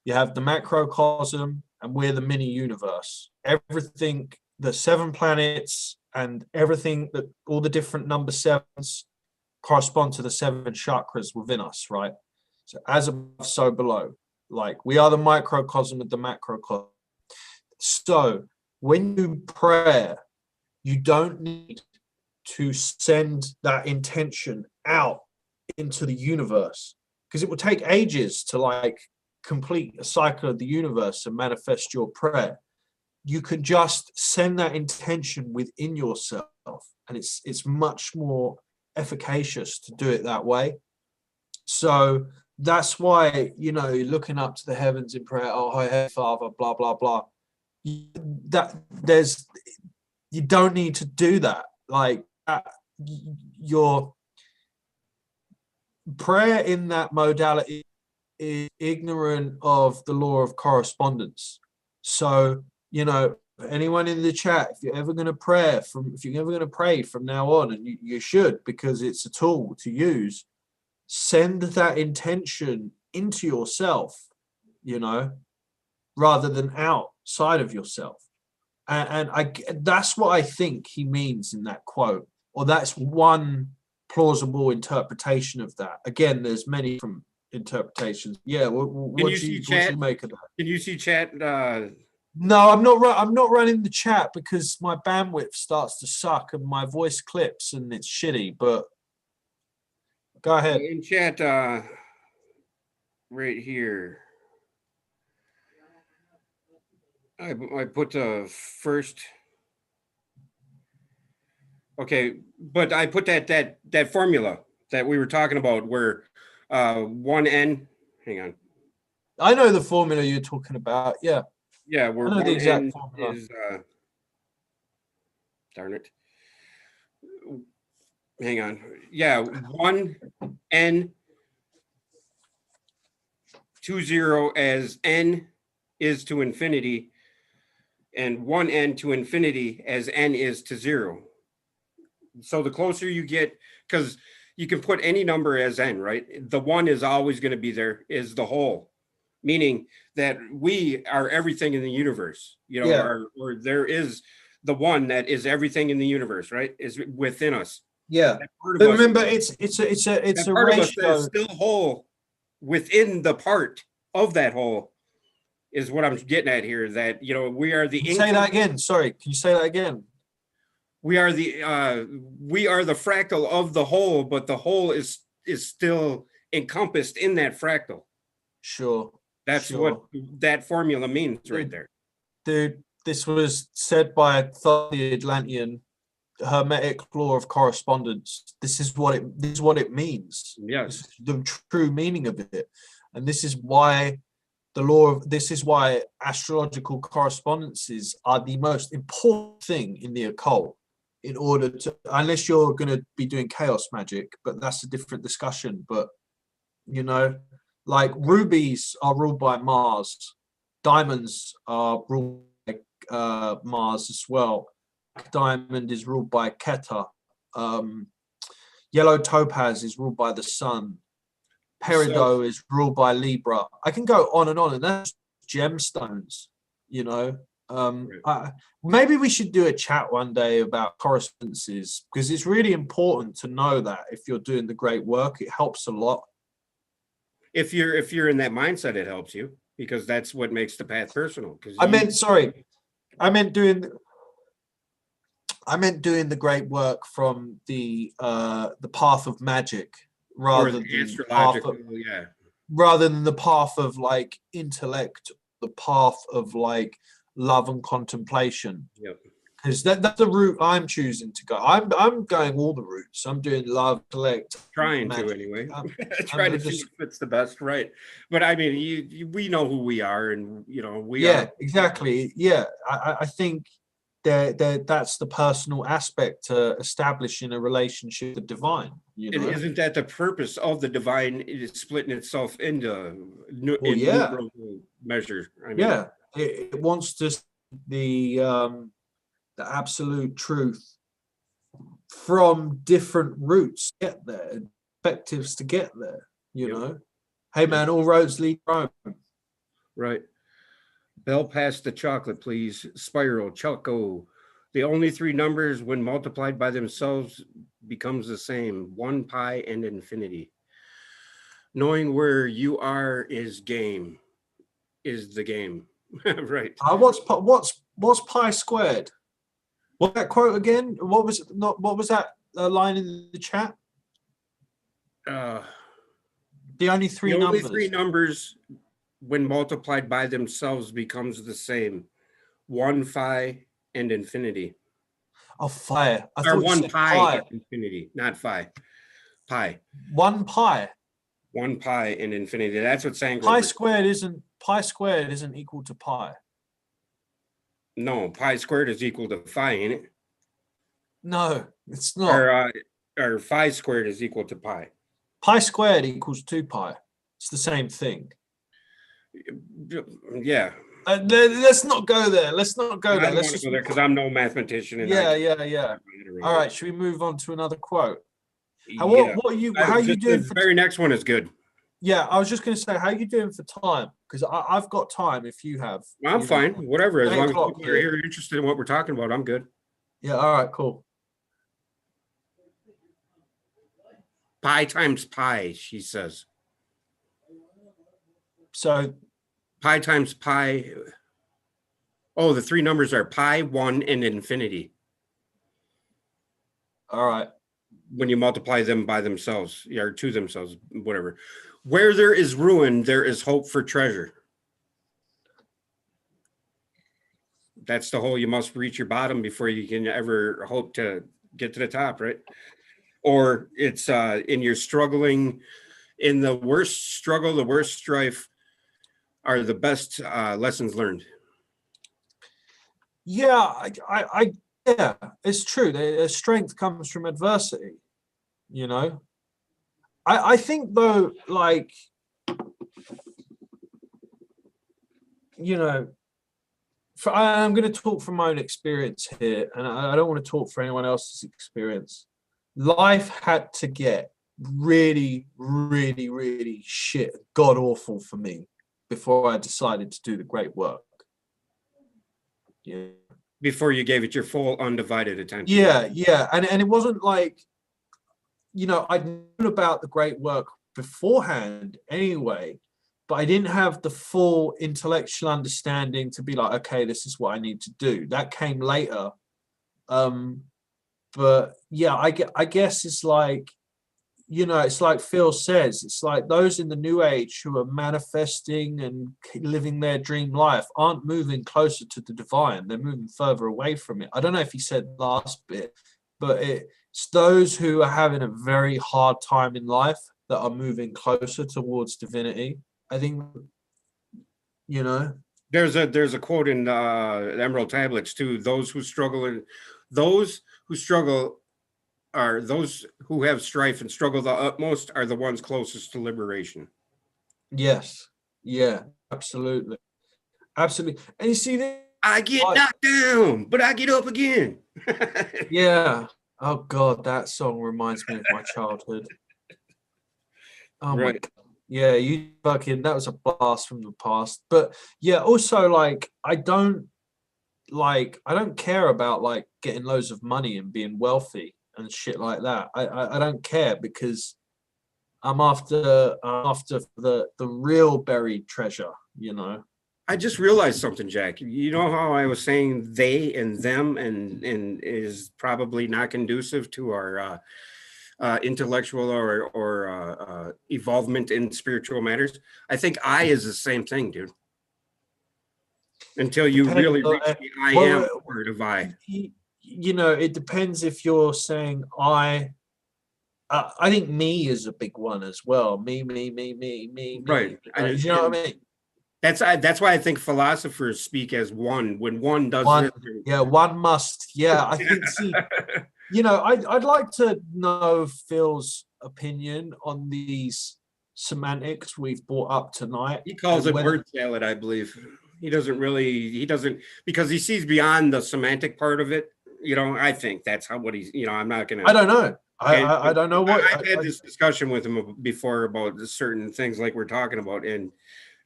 You have the macrocosm, and we're the mini universe. Everything, the 7 planets and everything, that all the different number 7s correspond to the 7 chakras within us, right? So as above, so below. Like we are the microcosm of the macrocosm. So when you pray, you don't need to send that intention out into the universe, because it will take ages to like complete a cycle of the universe and manifest your prayer. You can just send that intention within yourself, and it's much more efficacious to do it that way. So that's why, you know, looking up to the heavens in prayer, oh Heavenly Father, blah blah blah, that there's, you don't need to do that. Like your prayer in that modality is ignorant of the law of correspondence. So, you know, anyone in the chat, if you're ever going to pray from now on, and you should, because it's a tool to use, send that intention into yourself, you know, rather than outside of yourself. And that's what I think he means in that quote, or that's one plausible interpretation of that. Again, there's many different interpretations. Yeah, what do you make of that? Can you see chat? No, I'm not running the chat because my bandwidth starts to suck and my voice clips and it's shitty. But go ahead. In chat, right here. I put the first. Okay, but I put that formula that we were talking about, where 1n. Hang on. I know the formula you're talking about. Yeah. Yeah, where I know the exact 1n formula. is. Darn it. Hang on. Yeah, 1n 20 as n is to infinity, and 1n to infinity as n is to 0. So the closer you get, because you can put any number as n, right? The 1 is always going to be there, is the whole, meaning that we are everything in the universe, you know, Yeah. or there is the one that is everything in the universe, right? Is within us. Yeah. But remember, it's a part ratio. Of us that is still whole within the part of that whole is what I'm getting at here. That, you know, we are the. Can you say that again? Sorry, can you say that again? We are the fractal of the whole, but the whole is still encompassed in that fractal. Sure. That's what that formula means right there. Dude, this was said by the Atlantean, Hermetic law of correspondence. This is what it means. Yes. This is the true meaning of it. And this is why astrological correspondences are the most important thing in the occult, in order to, unless you're going to be doing chaos magic, but that's a different discussion. But, you know, like rubies are ruled by Mars, diamonds are ruled by Mars as well. Black diamond is ruled by Keter. Yellow topaz is ruled by the sun. Peridot is ruled by Libra. I can go on, and that's gemstones, you know. Maybe we should do a chat one day about correspondences, because it's really important to know that if you're doing the great work, it helps a lot. If you're in that mindset, it helps you, because that's what makes the path personal. I meant doing the great work from the path of magic, rather than the path of like intellect, the path of like love and contemplation. Yep. Because that's the route I'm choosing to go. I'm going all the routes. I'm doing love, intellect, trying magic. to anyway. Trying to see what fits the best, right? But I mean, we know who we are, and you know we are. Exactly. Yeah, I think that's the personal aspect to establishing a relationship with the divine. You know? And isn't that the purpose of the divine? Is splitting itself into numerous measures. I mean, yeah, it wants to the absolute truth from different routes to get there, and perspectives to get there, you know. Hey man, all roads lead Rome. Right. Bell pass the chocolate, please. Spiral, Choco. The only three numbers when multiplied by themselves becomes the same. 1 pi and infinity. Knowing where you are is game. Is the game. Right. What's pi squared? What that quote again? What was that line in the chat? The only three the only numbers. three numbers when multiplied by themselves becomes the same. 1 phi and infinity. Oh, phi. I Or thought you 1 said pi and infinity, not phi. Pi. 1 pi. 1 pi and infinity. That's what Sangler. Pi squared isn't equal to pi. No, pi squared is equal to phi, ain't it? No, it's not. Or phi squared is equal to pi. Pi squared equals 2 pi. It's the same thing. Yeah. Let's not go there. Let's not go there. Let's just go there because I'm no mathematician. And yeah. All right, should we move on to another quote? How are you doing? The very next one is good. Yeah, I was just going to say, how are you doing for time? Because I've got time if you have. I'm fine. Whatever. As long as people are here interested in what we're talking about, I'm good. Yeah, all right, cool. Pi times pi, she says. So pi times pi. Oh, the three numbers are pi, 1, and infinity. All right. When you multiply them by themselves, or to themselves, whatever. Where there is ruin, there is hope for treasure. That's the whole, you must reach your bottom before you can ever hope to get to the top, right? Or it's in your struggling, in the worst struggle, the worst strife are the best lessons learned. Yeah, yeah, it's true. The strength comes from adversity, you know. I think though, like, you know, I'm going to talk from my own experience here, and I don't want to talk for anyone else's experience. Life had to get really, really, really shit, god awful for me before I decided to do the great work. Yeah. Before you gave it your full undivided attention. Yeah. And it wasn't like, you know, I'd known about the great work beforehand anyway, but I didn't have the full intellectual understanding to be like, okay, this is what I need to do. That came later. But yeah, I guess it's like, you know, it's like Phil says, it's like those in the new age who are manifesting and living their dream life aren't moving closer to the divine. They're moving further away from it. I don't know if he said the last bit, but it's those who are having a very hard time in life that are moving closer towards divinity. I think, you know. There's a quote in the Emerald Tablets too. Those who struggle are those who have strife and struggle the utmost are the ones closest to liberation. Yes. Yeah, absolutely. Absolutely. And you see, I get knocked down, but I get up again. Yeah. Oh God, that song reminds me of my childhood. Oh right. My God. Yeah, that was a blast from the past. But yeah, also like I don't care about like getting loads of money and being wealthy and shit like that. I don't care because I'm after the real buried treasure, you know. I just realized something, Jack. You know how I was saying they and them and is probably not conducive to our intellectual or evolvement in spiritual matters. I think I is the same thing, dude. Until you really reach the I am word of I. You know, it depends if you're saying I think me is a big one as well. Me. Right. You know what I mean? That's why I think philosophers speak as one. When one does one, this. Yeah, one must. Yeah, I think, see, you know, I'd like to know Phil's opinion on these semantics we've brought up tonight. He calls it word salad, I believe. He doesn't because he sees beyond the semantic part of it You know, I think that's how what he's. You know, I'm not gonna. I don't know. And I don't know what. I've had this discussion with him before about certain things like we're talking about, and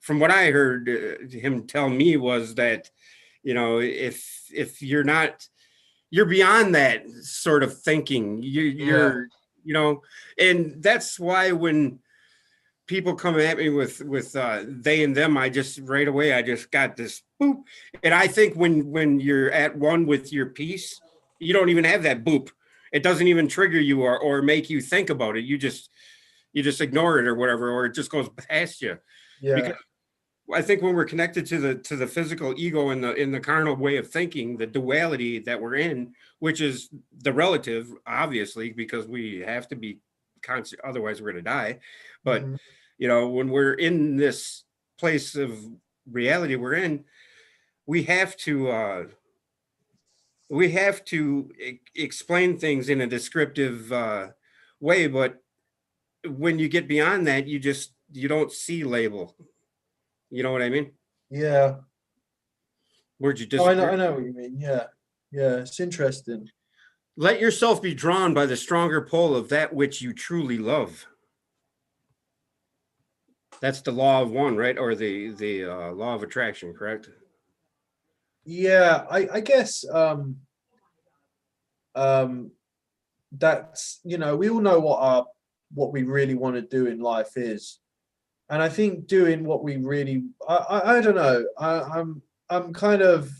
from what I heard him tell me was that, you know, if you're not, you're beyond that sort of thinking. You're, you know, and that's why when people come at me with they and them, I just right away I just got this boop, and I think when you're at one with your piece, you don't even have that boop. It doesn't even trigger you or make you think about it. You just ignore it or whatever, or it just goes past you. Yeah. Because I think when we're connected to the physical ego and in the carnal way of thinking, the duality that we're in, which is the relative, obviously, because we have to be conscious, otherwise we're going to die. But you know, when we're in this place of reality we're in, we have to explain things in a descriptive way. But when you get beyond that, you don't see label. You know what I mean? Yeah. Where'd you Oh, I disagree? know what you mean. Yeah. Yeah. It's interesting. Let yourself be drawn by the stronger pull of that which you truly love. That's the law of one, right? Or the law of attraction, correct? Yeah. I guess um that's, you know, we all know what we really want to do in life is. And I think doing what we really, I don't know. I'm kind of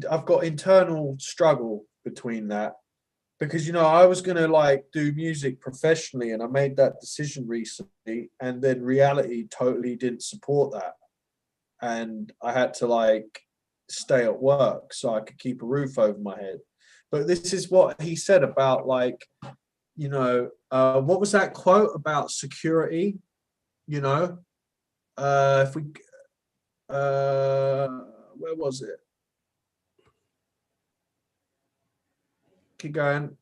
I've got internal struggle between that, because, you know, I was going to like do music professionally and I made that decision recently, and then reality totally didn't support that. And I had to like stay at work so I could keep a roof over my head. But this is what he said about, like, you know, what was that quote about security? You know, if we, where was it? Keep going.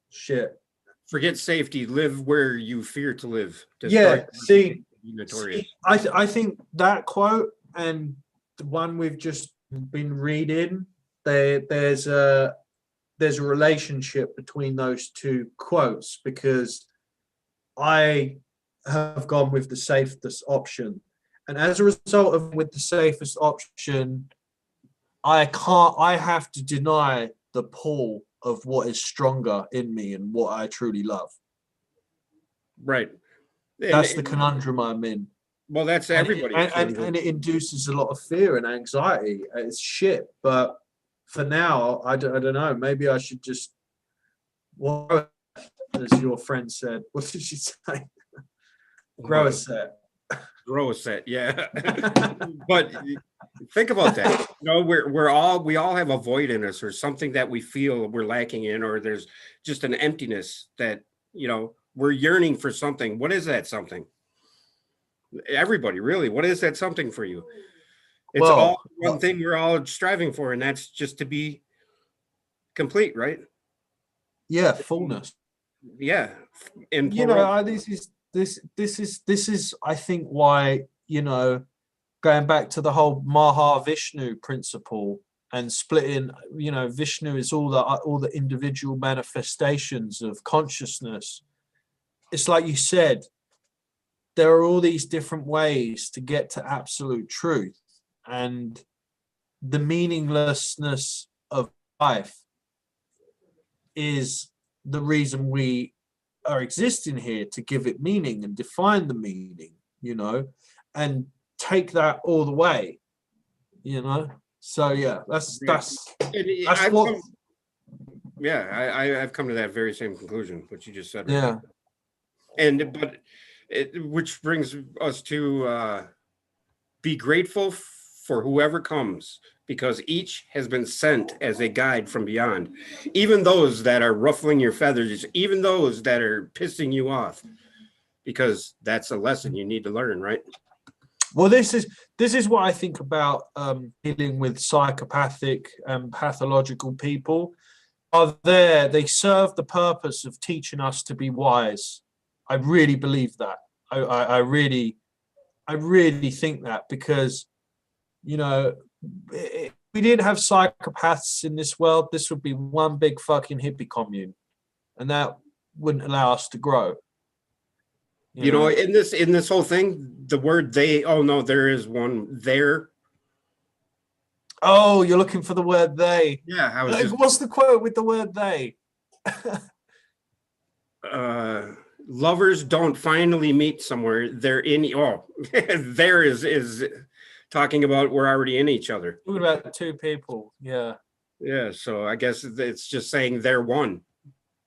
Shit. Forget safety. Live where you fear to live. Yeah. See, notorious. I think that quote and the one we've just been reading, there's a relationship between those two quotes, because I have gone with the safest option, and as a result of with the safest option, I have to deny the pull of what is stronger in me and what I truly love. Right. That's the conundrum I'm in. Well, that's everybody's and it induces a lot of fear and anxiety. It's shit, but for now, I don't know. Maybe I should just, well, as your friend said. What did she say? Grow a set. Grow a set, yeah. But think about that. You know, we all have a void in us, or something that we feel we're lacking in, or there's just an emptiness that, you know, we're yearning for something. What is that something? Everybody, really, what is that something for you? It's all one thing we're all striving for, and that's just to be complete, right? Yeah, fullness. Yeah. And you know, this is I think why, you know, going back to the whole Mahavishnu principle and splitting, you know, Vishnu is all the individual manifestations of consciousness. It's like you said, there are all these different ways to get to absolute truth, and the meaninglessness of life is the reason we are existing here, to give it meaning and define the meaning, you know, and take that all the way, you know. So yeah, that's what. Yeah, I've come to that very same conclusion, what you just said. Right? Yeah. And which brings us to be grateful for whoever comes, because each has been sent as a guide from beyond, even those that are ruffling your feathers, even those that are pissing you off, because that's a lesson you need to learn, right? Well, this is what I think about dealing with psychopathic and pathological people. They serve the purpose of teaching us to be wise. I really believe that. I really think that, because You know, if we didn't have psychopaths in this world, this would be one big fucking hippie commune, and that wouldn't allow us to grow. You know, in this whole thing, the word they, oh no, there is one there. Oh, you're looking for the word they. Yeah, I was just What's the quote with the word they? Lovers don't finally meet somewhere. They're in, oh, there is talking about we're already in each other. Talking about two people. Yeah. Yeah, so I guess it's just saying they're one.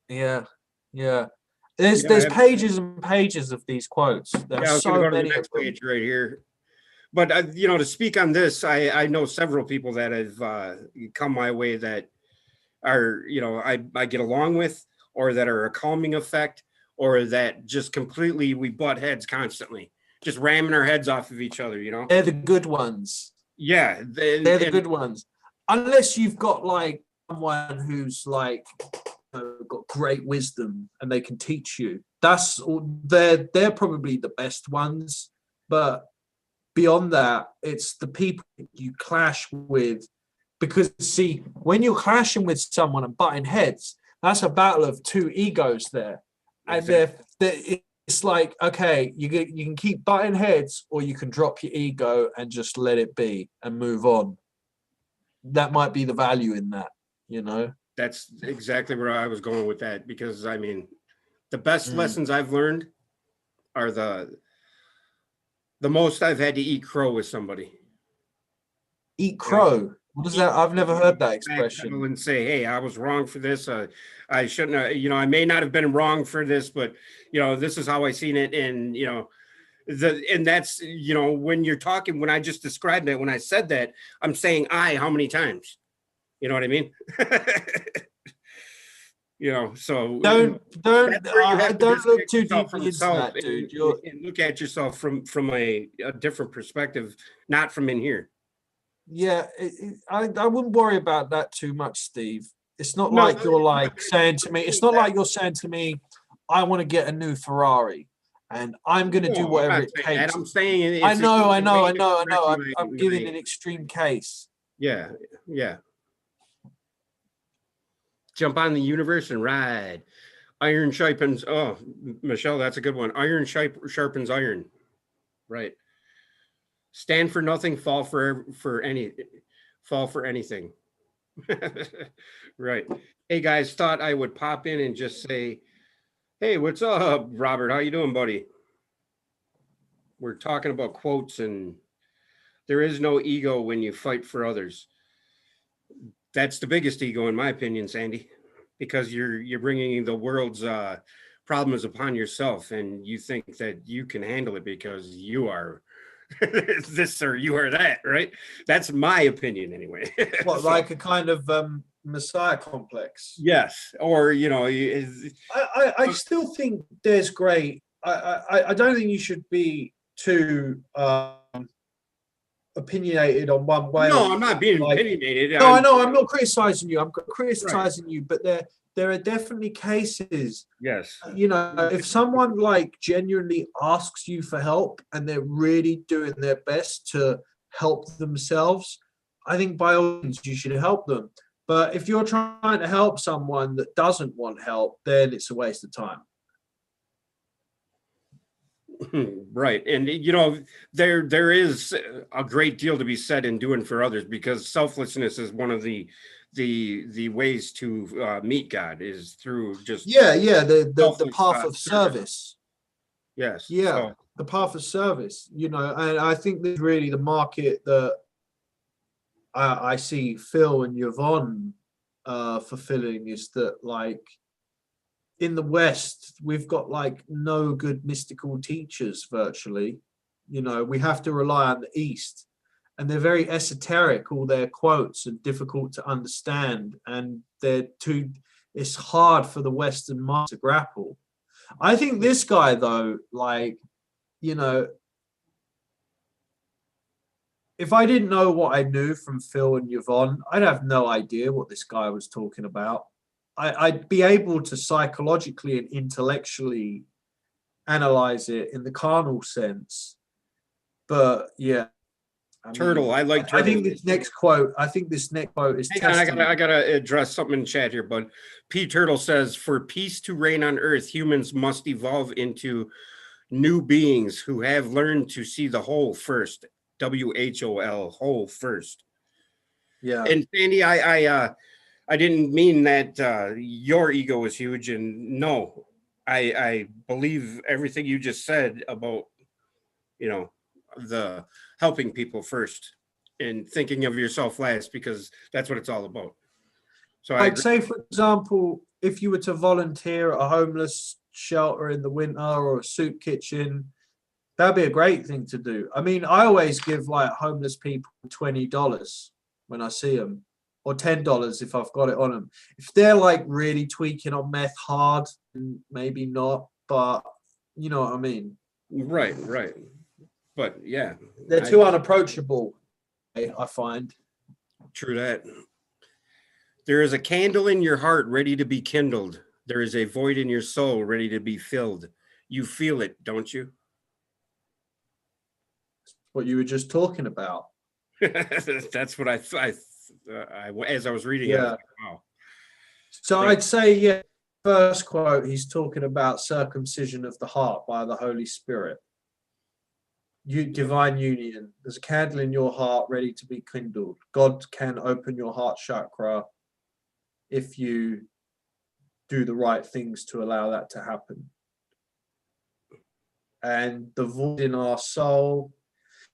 Yeah. Yeah. There's Yeah, pages and pages of these quotes. There are I was going so to go to the many of next them. page right here. But you know, to speak on this, I know several people that have come my way that are, you know, I get along with, or that are a calming effect, or that just completely we butt heads constantly, just ramming our heads off of each other, you know. They're the good ones. Yeah, They're the good ones. Unless you've got like someone who's like got great wisdom and they can teach you. They're probably the best ones. But beyond that, it's the people you clash with. Because see, when you're clashing with someone and butting heads, that's a battle of two egos there. exactly. And it's like, okay, you can keep butting heads, or you can drop your ego and just let it be and move on. That might be the value in that, you know. That's exactly where I was going with that, because I mean, the best lessons I've learned are the most I've had to eat crow with somebody. Eat crow. What is that? I've never heard that expression. And say, hey, I was wrong for this. I shouldn't have, you know, I may not have been wrong for this, but you know, this is how I seen it. And you know, and that's, you know, when you're talking, when I just described it, when I said that, I'm saying how many times? You know what I mean? You know, so Don't look too deeply into that, dude. And look at yourself from a different perspective, not from in here. Yeah, I wouldn't worry about that too much, Steve. It's not like you're like saying to me, it's not like you're saying to me, I want to get a new Ferrari and I'm going to do whatever it takes. I'm saying I know. I'm giving an extreme case. Yeah. Jump on the universe and ride. Iron sharpens. Oh, Michelle, that's a good one. Iron sharpens iron. Right. Stand for nothing, fall for anything. Right. Hey guys, thought I would pop in and just say, hey, what's up, Robert? How you doing, buddy? We're talking about quotes, and there is no ego when you fight for others. That's the biggest ego, in my opinion, Sandy, because you're bringing the world's problems upon yourself, and you think that you can handle it because you are this or you are that, right? That's my opinion, anyway. What, like a kind of Messiah complex? Yes, or you know, I still think there's great. I don't think you should be too opinionated on one way. No, I'm not being opinionated. No, I know. I'm not criticizing you. I'm criticizing you, but there are definitely cases. Yes. You know, if someone like genuinely asks you for help and they're really doing their best to help themselves, I think by all means you should help them. But if you're trying to help someone that doesn't want help, then it's a waste of time. Right. And you know, there is a great deal to be said in doing for others, because selflessness is one of the ways to meet God, is through just the path of service. Yes. The path of service, you know, and I think that's really the market that I see Phil and Yvonne fulfilling, is that, like, in the West, we've got like no good mystical teachers virtually. You know, we have to rely on the East, and they're very esoteric. All their quotes are difficult to understand, and it's hard for the Western mind to grapple. I think this guy, though, like, you know, if I didn't know what I knew from Phil and Yvonne, I'd have no idea what this guy was talking about. I'd be able to psychologically and intellectually analyze it in the carnal sense. But yeah, I Turtle. mean, I like I turtle. think this next quote is Hang on, testament. I gotta address something in chat here, bud. P Turtle says, for peace to reign on Earth, humans must evolve into new beings who have learned to see the whole first. WHOL, whole first. Yeah. And Sandy, I didn't mean that your ego is huge, and no, I believe everything you just said about, you know, the helping people first and thinking of yourself last, because that's what it's all about. So I Like, agree. say, for example, if you were to volunteer at a homeless shelter in the winter or a soup kitchen, that'd be a great thing to do. I mean, I always give like homeless people $20 when I see them, or $10 if I've got it on them. If they're like really tweaking on meth hard, maybe not, but you know what I mean. Right, right. But yeah, They're too unapproachable, I find. true that. There is a candle in your heart ready to be kindled. There is a void in your soul ready to be filled. You feel it, don't you? What you were just talking about. That's what as I was reading it, I was Yeah. like, wow. So I'd say, yeah, first quote, he's talking about circumcision of the heart by the Holy Spirit. Divine union. There's a candle in your heart ready to be kindled. God can open your heart chakra if you do the right things to allow that to happen. And the void in our soul.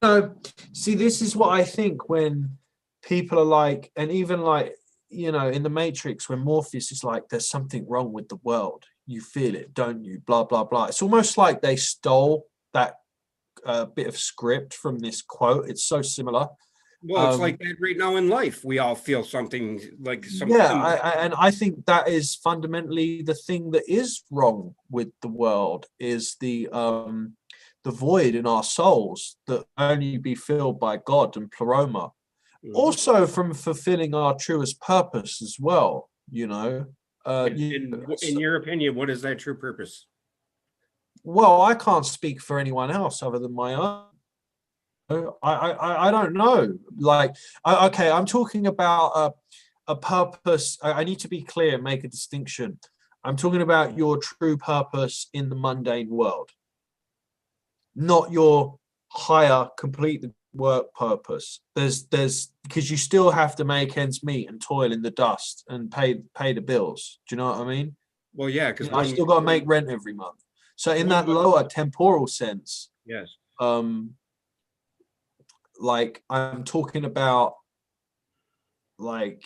No, see, this is what I think when people are like, and even like, you know, in the Matrix, when Morpheus is like, there's something wrong with the world. You feel it, don't you? Blah, blah, blah. It's almost like they stole that bit of script from this quote. It's so similar. Well, it's like that right now in life. We all feel something like something. Yeah, and I think that is fundamentally the thing that is wrong with the world is the void in our souls that only be filled by God and pleroma. Also from fulfilling our truest purpose as well, you know. In your opinion, what is that true purpose? Well, I can't speak for anyone else other than my own. I don't know. Like, okay, I'm talking about a purpose. I need to be clear and make a distinction. I'm talking about your true purpose in the mundane world, not your higher, complete work purpose. There's because you still have to make ends meet and toil in the dust and pay the bills. Do you know what I mean? Well, yeah, because I still got to make rent every month. So in that lower temporal sense, yes, like I'm talking about, like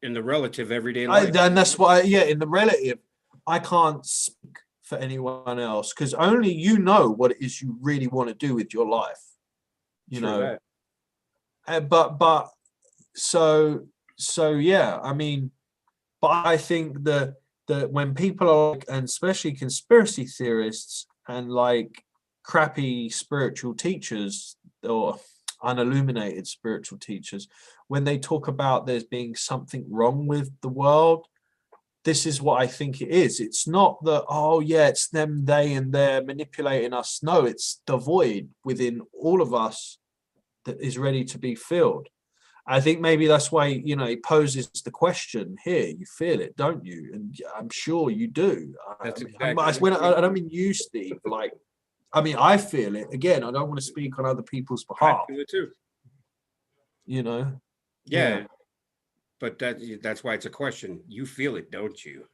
in the relative everyday life, and that's why, yeah, in the relative, I can't speak for anyone else because only you know what it is you really want to do with your life. You know, but so yeah, I mean, but I think that when people are like, and especially conspiracy theorists and like crappy spiritual teachers or unilluminated spiritual teachers, when they talk about there's being something wrong with the world, this is what I think it is. It's not that, oh yeah, it's them, they, and they're manipulating us. No, it's the void within all of us that is ready to be filled. I think maybe that's why, you know, he poses the question here. You feel it, don't you? And I'm sure you do. That's I don't mean you, Steve. Like, I mean, I feel it. Again, I don't want to speak on other people's behalf. I feel it too. You know? Yeah. But that's why it's a question. You feel it, don't you?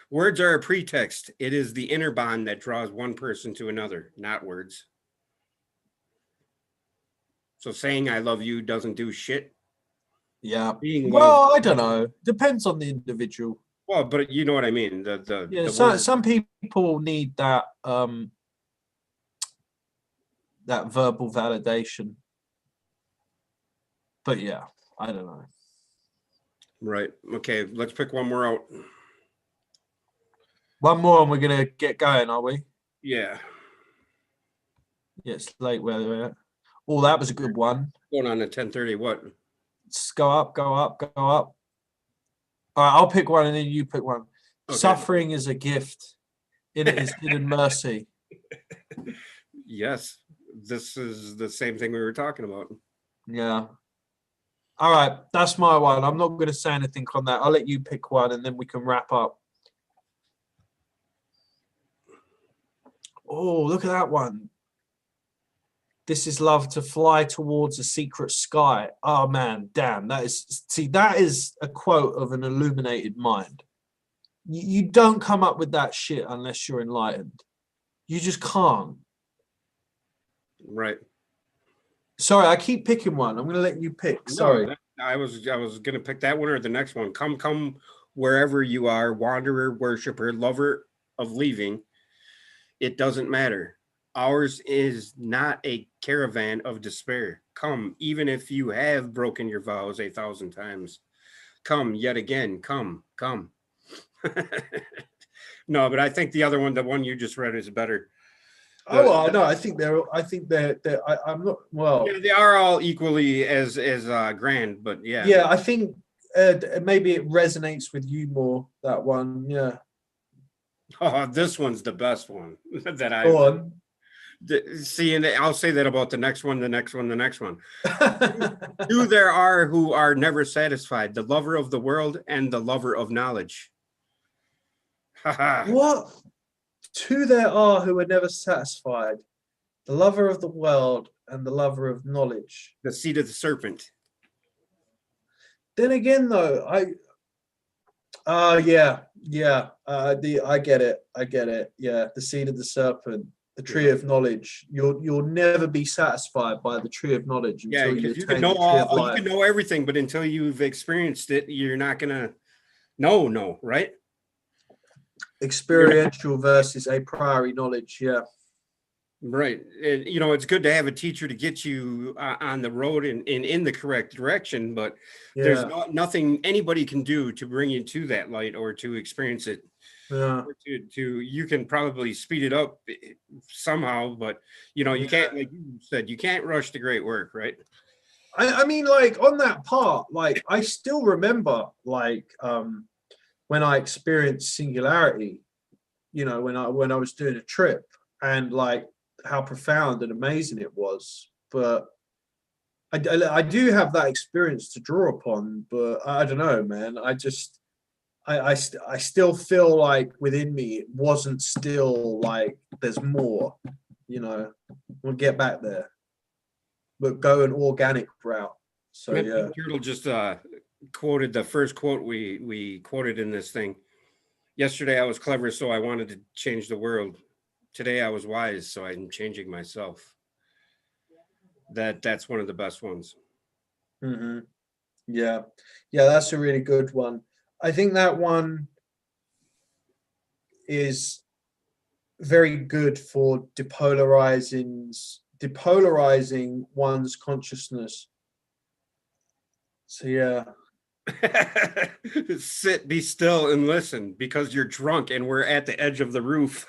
Words are a pretext. It is the inner bond that draws one person to another, not words. So saying I love you doesn't do shit. Yeah. Being well, loved, I don't know. Depends on the individual. well, but you know what I mean. Some people need that that verbal validation. But yeah, I don't know. Right. Okay, let's pick one more out. One more and we're gonna get going, are we? Yeah. Yeah, it's late where we're at. Oh, that was a good one. Going on at 10:30. What? Let's go up, go up, go up. All right, I'll pick one and then you pick one. Okay. Suffering is a gift. In it is hidden mercy. Yes. this is the same thing we were talking about. Yeah. All right, that's my one. I'm not going to say anything on that. I'll let you pick one, and then we can wrap up. Oh, look at that one. This is love to fly towards a secret sky. Oh man, damn. That is a quote of an illuminated mind. You don't come up with that shit unless you're enlightened. You just can't. Right. Sorry, I keep picking one. I'm going to let you pick. Sorry. No, I was going to pick that one or the next one. Come wherever you are, wanderer, worshiper, lover of leaving. It doesn't matter. Ours is not a caravan of despair. Come, even if you have broken your vows 1,000 times. Come yet again. Come. No, but I think the other one, the one you just read, is better. No, I think they're. I'm not. Well, yeah, they are all equally as grand, but yeah. Yeah, I think maybe it resonates with you more. That one, yeah. Oh, this one's the best one that I. Go on. See, and I'll say that about the next one. Two there are who are never satisfied: the lover of the world and the lover of knowledge. What? Two there are who are never satisfied: the lover of the world and the lover of knowledge. The seed of the serpent. Then again, though, I get it. Yeah, the seed of the serpent, the tree of knowledge. You'll never be satisfied by the tree of knowledge until you can know you can know everything, but until you've experienced it, you're not gonna know, right? Experiential versus a priori knowledge. Yeah. Right. And, it's good to have a teacher to get you on the road and in the correct direction, but there's nothing anybody can do to bring you to that light or to experience it. Yeah. You can probably speed it up somehow, but you can't, like you said, you can't rush the great work, right? I mean, like on that part, like I still remember, like when I experienced singularity, when I was doing a trip, and like how profound and amazing it was. But I do have that experience to draw upon, but I don't know, man. I still feel like within me it wasn't still like there's more. We'll get back there, but go an organic route. So yeah. Turtle just quoted the first quote we quoted in this thing. Yesterday I was clever, so I wanted to change the world. Today I was wise, so I'm changing myself. That's one of the best ones. Mm-hmm. Yeah, that's a really good one. I think that one is very good for depolarizing one's consciousness. So yeah. Sit, be still, and listen, because you're drunk and we're at the edge of the roof.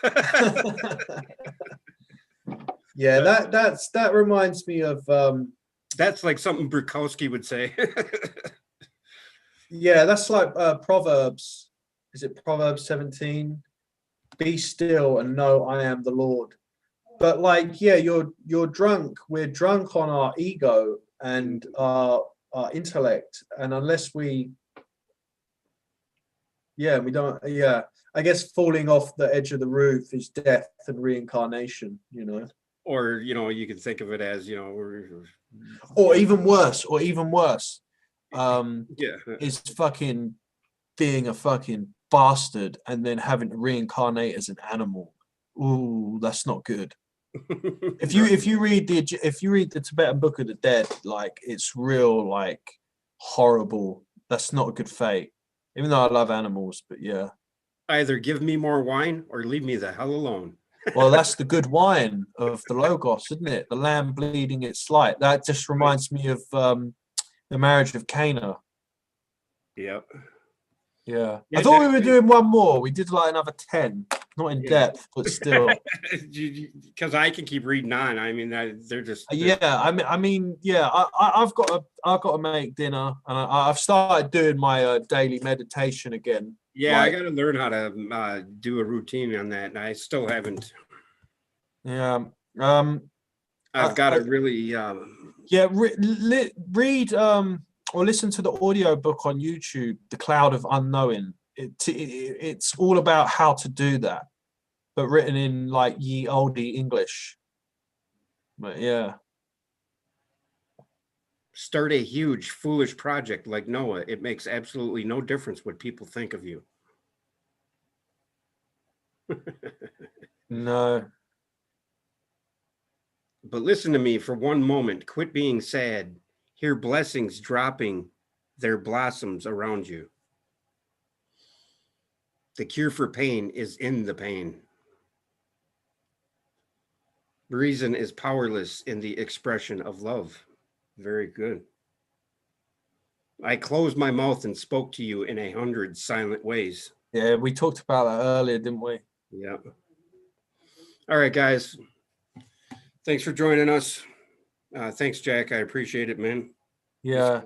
Yeah, that reminds me of that's like something Bukowski would say. Yeah, that's like Proverbs. Is it Proverbs 17? Be still and know I am the Lord. But like, yeah, you're drunk. We're drunk on our ego and our intellect, and unless we don't. Yeah, I guess falling off the edge of the roof is death and reincarnation. Or you can think of it as or even worse. Yeah, is fucking being a fucking bastard and then having to reincarnate as an animal. Ooh, that's not good. If you read the Tibetan Book of the Dead, like it's real like horrible. That's not a good fate. Even though I love animals, but yeah. Either give me more wine or leave me the hell alone. Well, that's the good wine of the Logos, isn't it? The lamb bleeding its light. That just reminds me of the marriage of Cana. Yep. Yeah. I thought we were doing one more. We did like another 10. Not in depth, but still. Because I can keep reading on. I mean, they're just. Yeah. I mean, yeah. I've got to make dinner, and I've started doing my daily meditation again. Yeah, I got to learn how to do a routine on that, and I still haven't. Yeah. I've got to really, Yeah, read or listen to the audio book on YouTube, The Cloud of Unknowing. It's all about how to do that, but written in like ye olde English. But yeah, start a huge, foolish project like Noah. It makes absolutely no difference what people think of you. no, But listen to me for one moment. Quit being sad. Hear blessings dropping their blossoms around you. The cure for pain is in the pain. Reason is powerless in the expression of love. Very good. I closed my mouth and spoke to you in 100 silent ways. yeah, we talked about that earlier, didn't we? Yeah. All right, guys. Thanks for joining us. Thanks, Jack. I appreciate it, man. Yeah.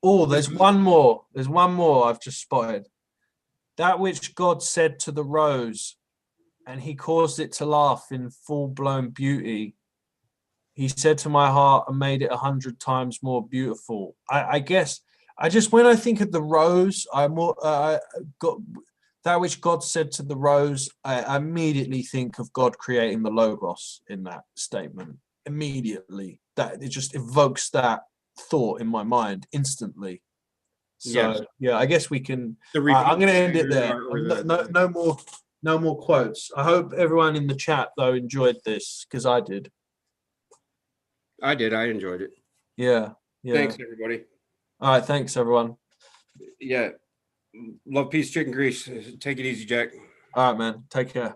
Oh, there's one more. There's one more I've just spotted. That which God said to the rose, and he caused it to laugh in full-blown beauty. He said to my heart and made it 100 times more beautiful. I guess I just, when I think of the rose, I got that which God said to the rose. I immediately think of God creating the logos in that statement. Immediately, that it just evokes that thought in my mind instantly. So Yes. yeah, I guess we can. The I'm going to end it repeat there. No more quotes. I hope everyone in the chat though enjoyed this, because I did. I did. I enjoyed it. Yeah. Yeah. Thanks, everybody. All right. Thanks, everyone. Yeah. Love, peace, chicken grease. Take it easy, Jack. All right, man. Take care.